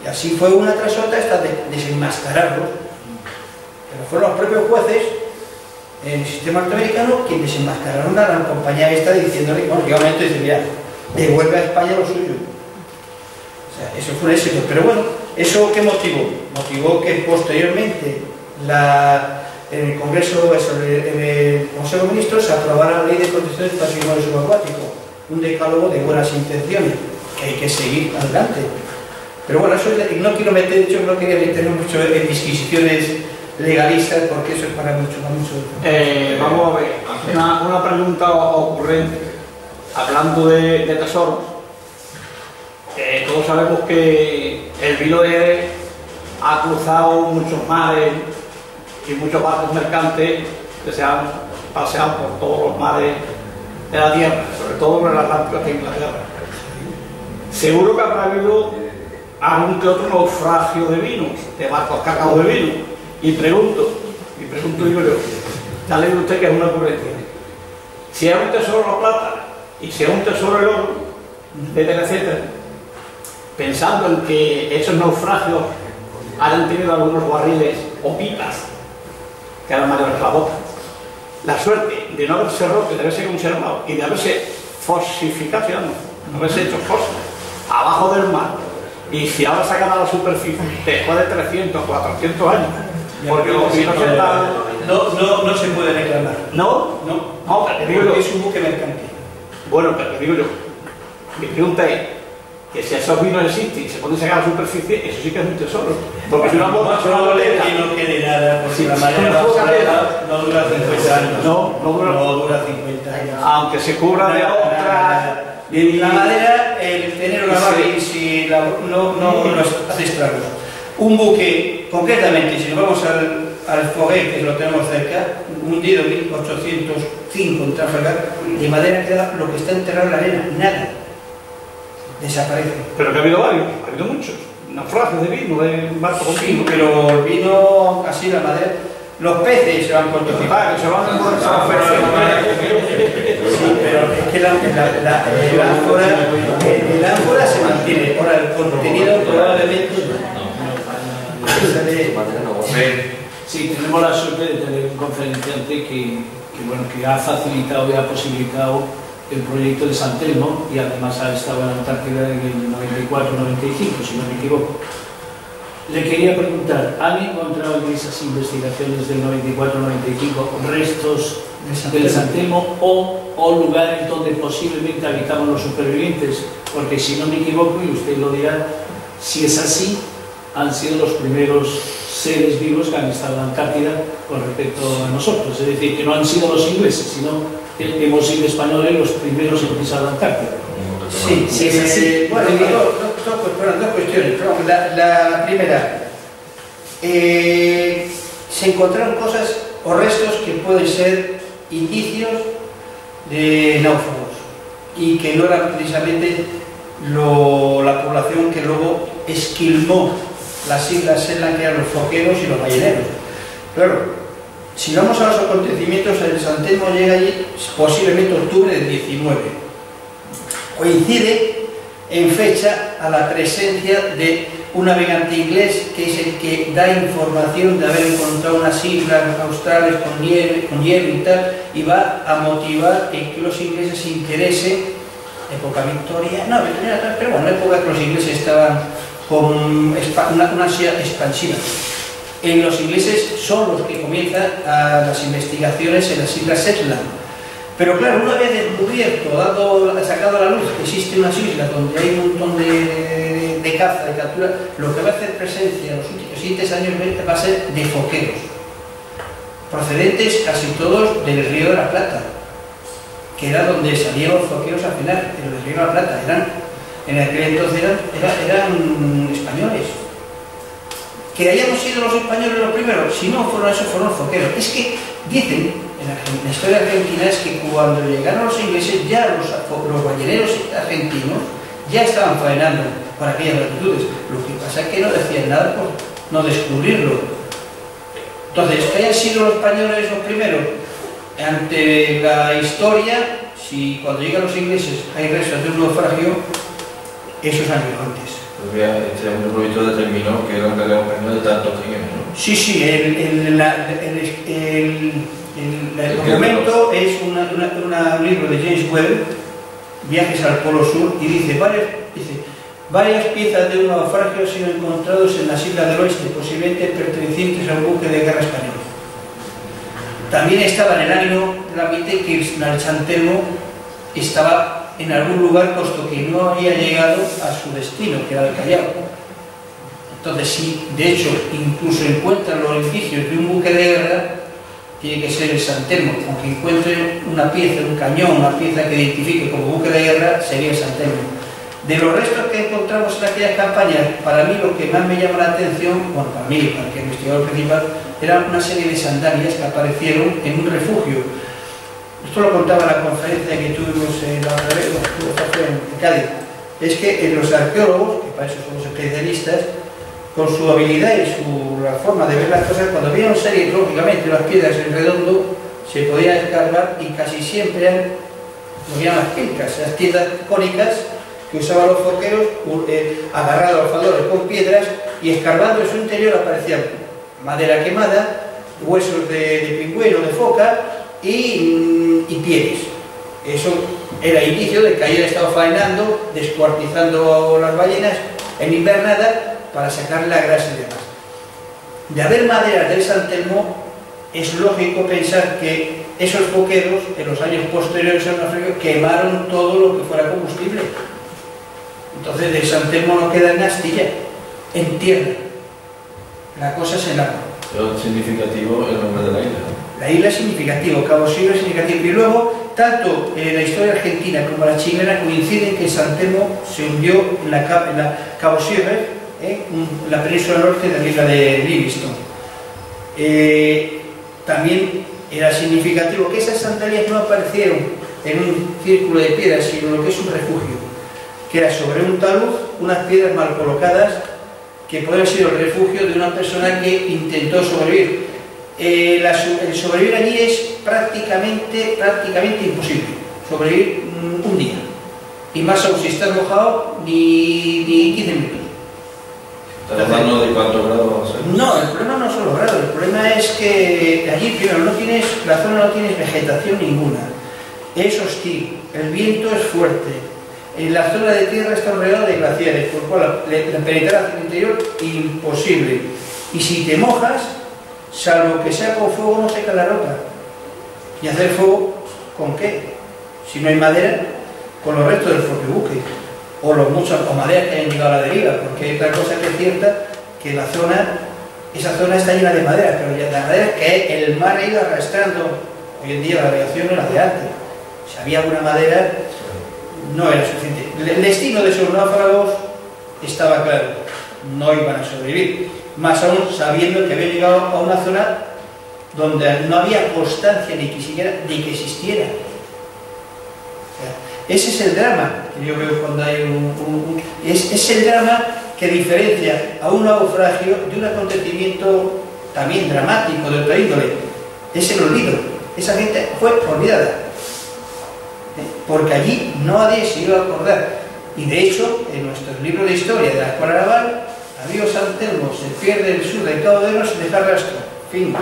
Y así fue una tras otra hasta desenmascararlos. Pero fueron los propios jueces en el sistema norteamericano quienes desenmascararon a la compañía esta diciéndole, bueno, llega un momento y dice, mira, devuelve a España lo suyo. O sea, eso fue un éxito. Pero bueno, ¿eso qué motivó? Motivó que posteriormente en el Congreso, en el Consejo de Ministros, se aprobara la Ley de Protección del Patrimonio Subacuático, un decálogo de buenas intenciones, que hay que seguir adelante. Pero bueno, eso no quiero meter, yo no quería meterme mucho en disquisiciones legalistas, porque eso es para mucho. Vamos a ver, una pregunta ocurrente. Hablando de tesoros, todos sabemos que el vino de Jerez ha cruzado muchos mares y muchos barcos mercantes que se han paseado por todos los mares de la tierra, sobre todo por el Atlántico de Inglaterra. Seguro que habrá habido algún que otro naufragio de vinos, de barcos cargados de vino. Y pregunto digo yo, ya le digo a usted que es una ocurrencia. Si es un tesoro la plata y si es un tesoro el oro, etcétera, pensando en que esos naufragios hayan tenido algunos barriles o pipas que eran mayores que la bota, la suerte de no haberse roto y de haberse conservado y de haberse fosificado, no haberse hecho cosas abajo del mar, y si ahora sacan a la superficie después de 300 o 400 años, porque los vinos están... No se puede reclamar. ¿No? No, pero digo yo, es un buque mercantil. bueno, pero digo yo, mi pregunta es que si esos vinos existen y se pueden sacar a la superficie, eso sí que es un tesoro. Porque si una bota se va a doler y no quede nada, porque si la madera no dura 50 años. No dura 50 años. aunque se cubra de otra... La madera, el tener una barriga, si no hace estragos. Un buque, concretamente, si nos vamos al Foguet, que lo tenemos cerca, hundido en 1805 en Trafalgar, de madera queda lo que está enterrado en la arena, nada. Desaparece. Pero que ha habido varios, ha habido muchos. Naufragios de vino, de barco con Sí, vino. pero el vino, así la madera, los peces se van con todo. Que se van a Sí, pero es que el ánfora se mantiene, ahora el contenido probablemente Sí, tenemos la suerte de tener un conferenciante que ha facilitado y ha posibilitado el proyecto de San Telmo, y además ha estado en la Antártida en el 94-95, si no me equivoco. Le quería preguntar, ¿han encontrado en esas investigaciones del 94-95 restos del San Telmo o lugares donde posiblemente habitaban los supervivientes? Porque si no me equivoco, y usted lo dirá, si es así, han sido los primeros seres vivos que han estado en la Antártida con respecto a nosotros. Es decir, que no han sido los ingleses, sino que hemos sido españoles los primeros en pisar la Antártida. Sí, sí, es así. Bueno, dos cuestiones. La primera, se encontraron cosas o restos que pueden ser indicios de náufragos y que no eran precisamente la población que luego esquilmó las islas Shetland, que eran los foqueros y los balleneros. Claro, si vamos a los acontecimientos, el San Telmo llega allí posiblemente octubre del 19. Coincide en fecha a la presencia de un navegante inglés que es el que da información de haber encontrado unas islas australes con hielo y tal, y va a motivar en que los ingleses se interesen, época victoriana, pero bueno, en época que los ingleses estaban con una ansia expansiva. Los ingleses son los que comienzan las investigaciones en las islas Shetland. Pero claro, una vez descubierto, sacado a la luz que existen unas islas donde hay un montón de caza, de captura, lo que va a hacer presencia en los últimos 7 años va a ser de foqueros, procedentes casi todos del Río de la Plata, que era donde salían los foqueros al final, pero del Río de la Plata, en aquel entonces eran españoles. Que hayamos sido los españoles los primeros, si no fueron esos, fueron los foqueros. Es que dicen, en la historia argentina, es que cuando llegaron los ingleses, ya los balleneros argentinos ya estaban faenando. por aquellas latitudes. Lo que pasa es que no decían nada por no descubrirlo. Entonces, ¿hayan sido los españoles los primeros? Ante la historia, si cuando llegan los ingleses hay restos de un naufragio, esos años antes. Este proyecto determinó que era un galeo español de tantos años, ¿no? Sí, sí, el documento es un libro de James Webb, Viajes al Polo Sur, y dice varias piezas de un naufragio han sido encontrados en las islas del oeste, posiblemente pertenecientes a un buque de guerra español. También estaba en el ánimo de la mente que el San Telmo estaba en algún lugar, puesto que no había llegado a su destino, que era el Callao. Entonces, si de hecho incluso encuentran los indicios de un buque de guerra, tiene que ser el San Telmo. Aunque encuentren una pieza, un cañón, una pieza que identifique como buque de guerra, sería el San Telmo. De los restos que encontramos en aquellas campañas, para mí lo que más me llama la atención, bueno, para mí, para el investigador principal, era una serie de sandalias que aparecieron en un refugio. Esto lo contaba en la conferencia que tuvimos en Cádiz. Es que los arqueólogos, que para eso somos especialistas, con su habilidad y la forma de ver las cosas, cuando veían serie, lógicamente, las piedras en redondo, se podían escarbar y casi siempre eran lo que llaman las pilcas, las piedras cónicas que usaban los foqueros, agarrados a los faldores con piedras, y escarbando en su interior aparecían madera quemada, huesos de pingüino, de foca y pieles. Eso era indicio de que hayan estado faenando, descuartizando las ballenas en invernada para sacar la grasa y demás. De haber maderas del San Telmo, es lógico pensar que esos foqueros, en los años posteriores al naufragio, quemaron todo lo que fuera combustible. Entonces, del San Telmo no queda en astilla, en tierra. La cosa es en agua. Pero es significativo el nombre de la isla. La isla es significativo, Cabo Sierra es significativo. Y luego, tanto la historia argentina como la chilena coinciden que San Telmo se hundió en la Cabo Sierra, la península norte de la isla de Livingstone. También era significativo que esas sandalias no aparecieron en un círculo de piedras, sino en lo que es un refugio, que era sobre un talud, unas piedras mal colocadas, que puede haber sido el refugio de una persona que intentó sobrevivir. El sobrevivir allí es prácticamente imposible, sobrevivir un día, y más aún si estás mojado, ni 15 minutos. ¿Estás hablando de cuántos grados vamos a ser? No, el problema no son los grados, el problema es que allí primero la zona no tiene vegetación ninguna, es hostil, el viento es fuerte, en la zona de tierra está rodeada de glaciares, por lo cual la penetrar hacia el interior imposible, y si te mojas, salvo que sea con fuego, no seca la ropa. ¿Y hacer fuego con qué? Si no hay madera, con los restos del buque, o maderas que hayan llegado a la deriva, porque hay otra cosa que es cierta, que esa zona está llena de madera, pero ya la madera que el mar ha ido arrastrando. Hoy en día la radiación no era de antes. Si había alguna madera, no era suficiente. El destino de esos náufragos estaba claro, no iban a sobrevivir, más aún sabiendo que habían llegado a una zona donde no había constancia ni que existiera. Ese es el drama que yo veo cuando hay es el drama que diferencia a un naufragio de un acontecimiento también dramático de otra índole. Es el olvido. Esa gente fue olvidada, porque allí nadie se iba a acordar. Y de hecho, en nuestros libros de historia de la Escuela Naval, amigo San Telmo se pierde el sur del Cabo de Hornos sin dejar rastro. Fin.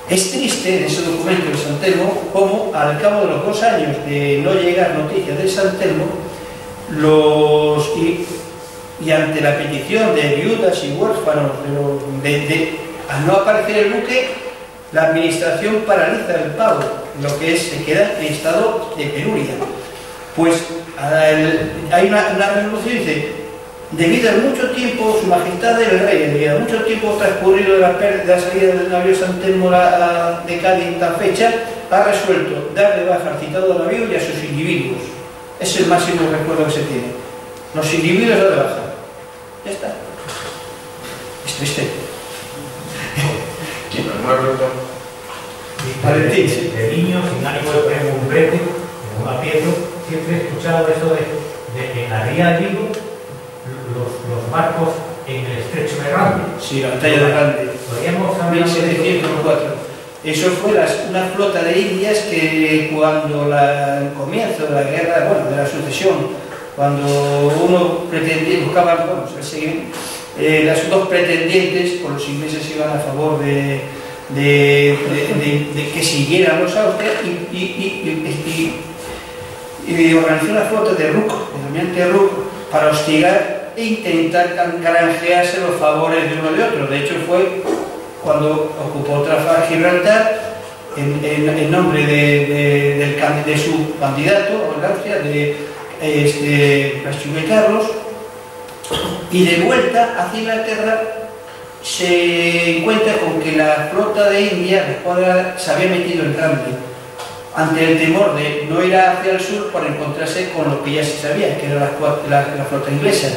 Es triste en ese documento de San Telmo como al cabo de los 2 años de no llegar noticias de San Telmo, y ante la petición de viudas y huérfanos al no aparecer el buque, la administración paraliza el pago, lo que se queda en estado de penuria. Pues hay una resolución que dice: debido a mucho tiempo, Su Majestad el Rey, debido a mucho tiempo transcurrido de la salida del navío San Telmo de Cádiz en tal fecha, ha resuelto dar de baja al citado navío y a sus individuos. Es el máximo recuerdo que se tiene. Los individuos dan de baja. Ya está. Es triste. ¿Alguna pregunta? Valentín. De niño, sin ánimo de poner un brete, en un aprieto, siempre he escuchado eso de en la ría de Vigo, barcos en el estrecho de Grande. Sí, la batalla de Grande. Podríamos hablar 1704. Eso fue una flota de indias que cuando el comienzo de la guerra, bueno, de la sucesión, cuando uno pretendía, buscaba, bueno, las dos pretendientes, pues los ingleses iban a favor de que siguieran los Austrias y organizó una flota de Rooke, el almirante Rooke, para hostigar e intentar granjearse los favores de uno de otro. De hecho, fue cuando ocupó Gibraltar en nombre de su candidato a Austria, de Carlos, y de vuelta hacia Inglaterra se encuentra con que la flota de India, la escuadra, se había metido en Grande ante el temor de no ir hacia el sur para encontrarse con lo que ya se sabía, que era la flota inglesa,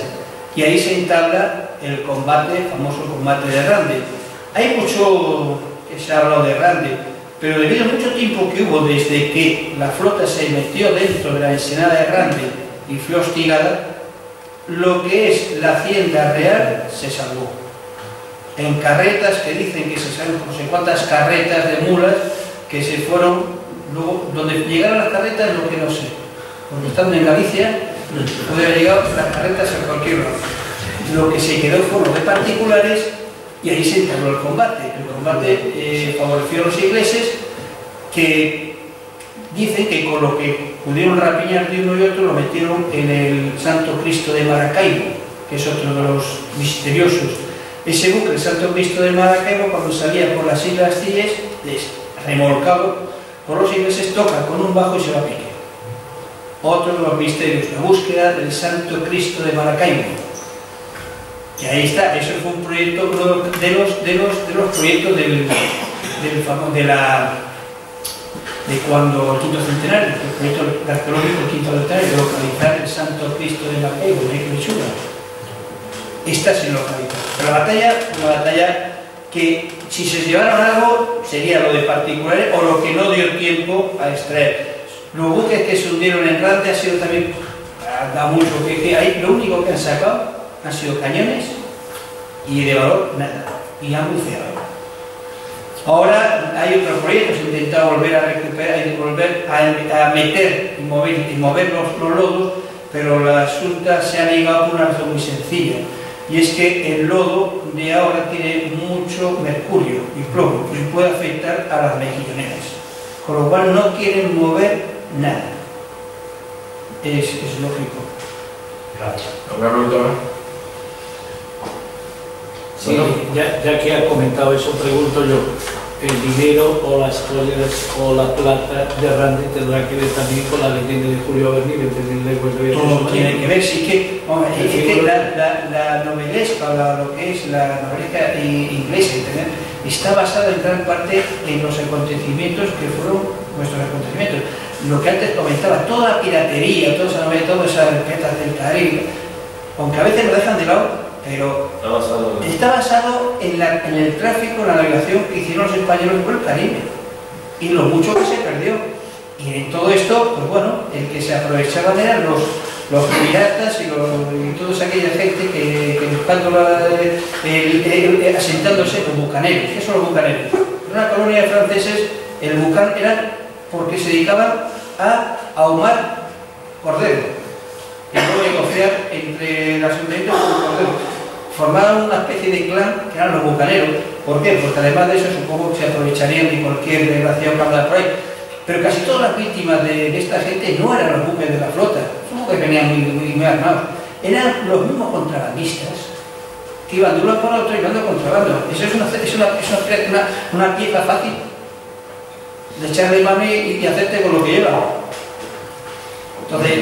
y ahí se entabla el famoso combate de Grande. Hay mucho que se ha hablado de Grande, pero debido a mucho tiempo que hubo desde que la flota se metió dentro de la ensenada de Grande y fue hostigada, lo que es la hacienda real se salvó. En carretas que dicen que se salvan no sé cuántas carretas de mulas que se fueron, luego donde llegaron las carretas lo que no sé, porque estando en Galicia puede haber llegado las carretas a cualquier lado. Lo que se quedó fueron de particulares y ahí se entabló el combate. El combate favoreció a los ingleses, que dicen que con lo que pudieron rapiñar de uno y otro lo metieron en el Santo Cristo de Maracaibo, que es otro de los misteriosos. Ese buque, el Santo Cristo de Maracaibo, cuando salía por las Islas Cíes, remolcado por los ingleses, toca con un bajo y se va a pique. Otro de los misterios, la búsqueda del Santo Cristo de Maracaibo. Y ahí está, eso fue un proyecto de los proyectos de cuando el quinto centenario, el proyecto arqueológico del quinto centenario, de localizar el Santo Cristo de Maracaibo, de Quechua. Esta se localiza. Pero la batalla que si se llevaron algo sería lo de particulares o lo que no dio tiempo a extraer. Los buques que se hundieron en Grande ha sido también, da mucho que hay, lo único que han sacado han sido cañones y de valor nada, y han buceado. Ahora hay otros proyectos, he intentado volver a recuperar y volver a meter y mover los lodos, pero la asunta se ha negado por una razón muy sencilla, y es que el lodo de ahora tiene mucho mercurio y plomo y puede afectar a las mejilloneras, con lo cual no quieren mover nada. Es lógico. Gracias. ¿Alguna pregunta? Sí, ya que ha comentado eso, pregunto yo, ¿el dinero o las joyas o la plata de Grande tendrá que ver también con la leyenda de Julio Verne y de todo tiene que ver, sí que, es que la novelesca, lo que es la novelesca inglesa, está basada en gran parte en los acontecimientos que fueron nuestros acontecimientos. Lo que antes comentaba, toda la piratería, toda esa novela, todas esas respetas del Caribe, aunque a veces lo dejan de lado, pero está basado en el tráfico, en la navegación que hicieron los españoles por el Caribe y lo mucho que se perdió. Y en todo esto, pues bueno, el que se aprovechaban eran los piratas y toda aquella gente que buscando asentándose los bucaneros. ¿Qué son los bucaneros? En una colonia de franceses, el bucan era porque se dedicaban a ahumar cordero y luego negociar entre las ayuntamientos con los corderos. Formaron una especie de clan que eran los bucaneros. ¿Por qué? Porque además de eso supongo que se aprovecharían de cualquier desgracia que anda por ahí. Pero casi todas las víctimas de esta gente no eran los buques de la flota, son buques que venían muy armados. Eran los mismos contrabandistas que iban de un lado para otro y dando contrabando. Eso es una pieza fácil de echarle mano y hacerte con lo que lleva. Entonces,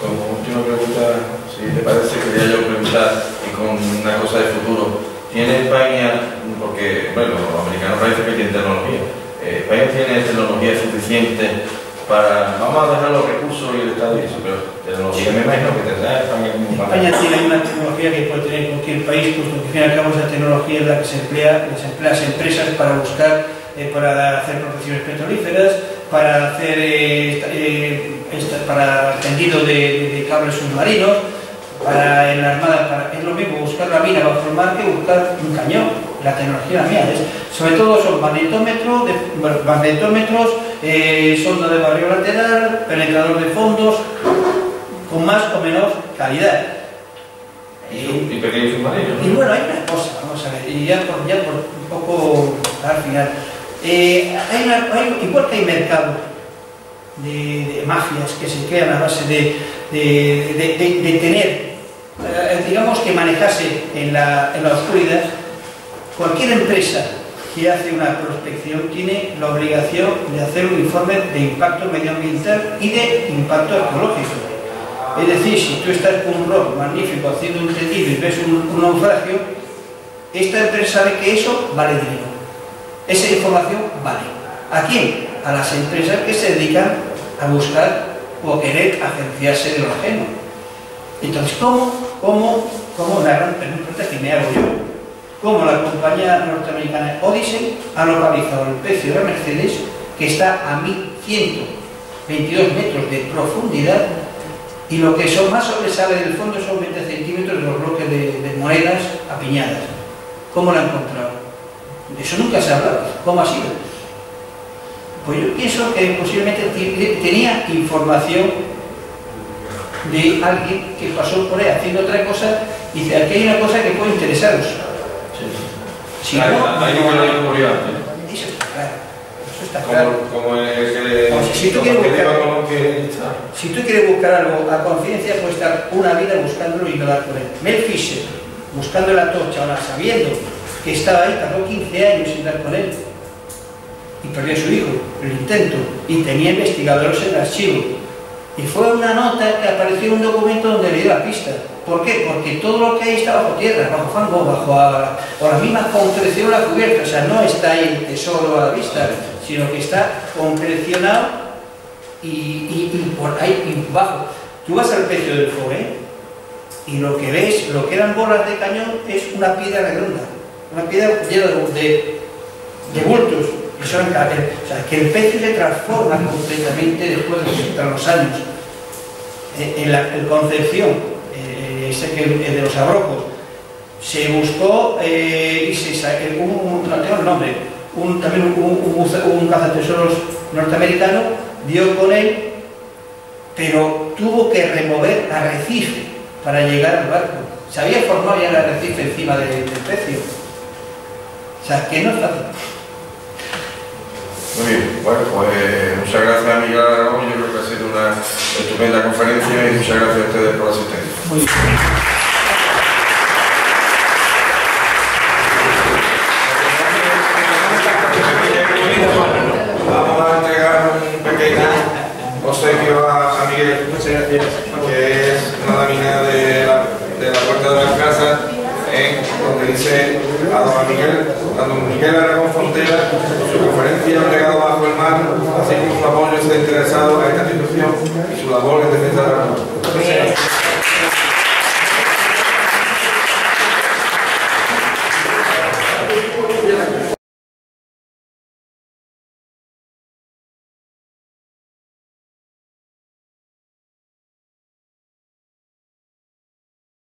como última pregunta, si te parece, quería yo preguntar, y con una cosa de futuro, ¿tiene España, porque bueno, los americanos parece que tienen tecnología, España tiene tecnología suficiente para, vamos a dejar los recursos y el Estado y eso, pero tecnología me imagino que tendrá España como para... España tiene una tecnología que puede tener cualquier país, puesto que al fin y al cabo esa tecnología es la que se emplea las empresas para buscar, para hacer profesiones petrolíferas, para hacer para tendido de cables submarinos, En la Armada es lo mismo buscar la mina bajo el mar que buscar un cañón. La tecnología mía sobre todo son magnetómetros, sonda de barrio lateral, penetrador de fondos, con más o menos calidad. Y pequeños submarinos. Y bueno, hay una cosa, vamos a ver, y ya por un poco al final. Igual que hay mercados de mafias que se crean a base de tener, digamos, que manejarse en la oscuridad, cualquier empresa que hace una prospección tiene la obligación de hacer un informe de impacto medioambiental y de impacto ecológico. Es decir, si tú estás con un rock magnífico haciendo un tendido y ves un naufragio, esta empresa sabe que eso vale dinero. Esa información vale. ¿A quién? A las empresas que se dedican a buscar o a querer agenciarse de lo ajeno. Entonces, ¿cómo la gran pregunta que me hago yo? ¿Cómo la compañía norteamericana Odyssey ha localizado el precio de la Mercedes, que está a 1122 metros de profundidad, y lo que más sobresale del fondo son 20 centímetros de los bloques de monedas apiñadas? ¿Cómo la han encontrado? De eso nunca se ha hablado. ¿Cómo ha sido? Pues yo pienso que posiblemente tenía información de alguien que pasó por ahí haciendo otra cosa y dice, aquí hay una cosa que puede interesaros. Si no, hay que ver la curiosidad. Eso está claro. Eso está claro. Como el que... O sea, si tú quieres buscar algo a conciencia, puedes estar una vida buscándolo y no dar con él. Mel Fisher, buscando la torcha, ahora sabiendo que estaba ahí, tardó 15 años sin dar con él. Y perdió a su hijo, el intento. Y tenía investigadores en el archivo. Y fue una nota que apareció en un documento donde le dio la pista. ¿Por qué? Porque todo lo que hay está bajo tierra, bajo fango, bajo la misma concreción la cubierta. O sea, no está ahí el tesoro a la vista, sino que está concrecionado y por ahí bajo. Tú vas al pecio del Fogué y lo que ves, lo que eran bolas de cañón, es una piedra redonda, una piedra llena de bultos. O sea, que el pecio se transforma completamente después de los años. En la Concepción, de los Abrojos, se buscó y se sacó, no tengo el nombre, también un cazatesoros norteamericano dio con él, pero tuvo que remover arrecife para llegar al barco. Se había formado ya el arrecife encima del pecio. O sea, que no es fácil. Muy bien, bueno, pues muchas gracias a Miguel Aragón, yo creo que ha sido una estupenda conferencia y muchas gracias a ustedes por la asistencia. Muy bien. Vamos a entregar un pequeño obsequio a Miguel, que es una lámina de la puerta de la casa, donde dice a don Miguel Aragón Frontera, su conferencia Un legado bajo el mar, así como su apoyo interesado a esta institución y su labor en defensa de la cultura.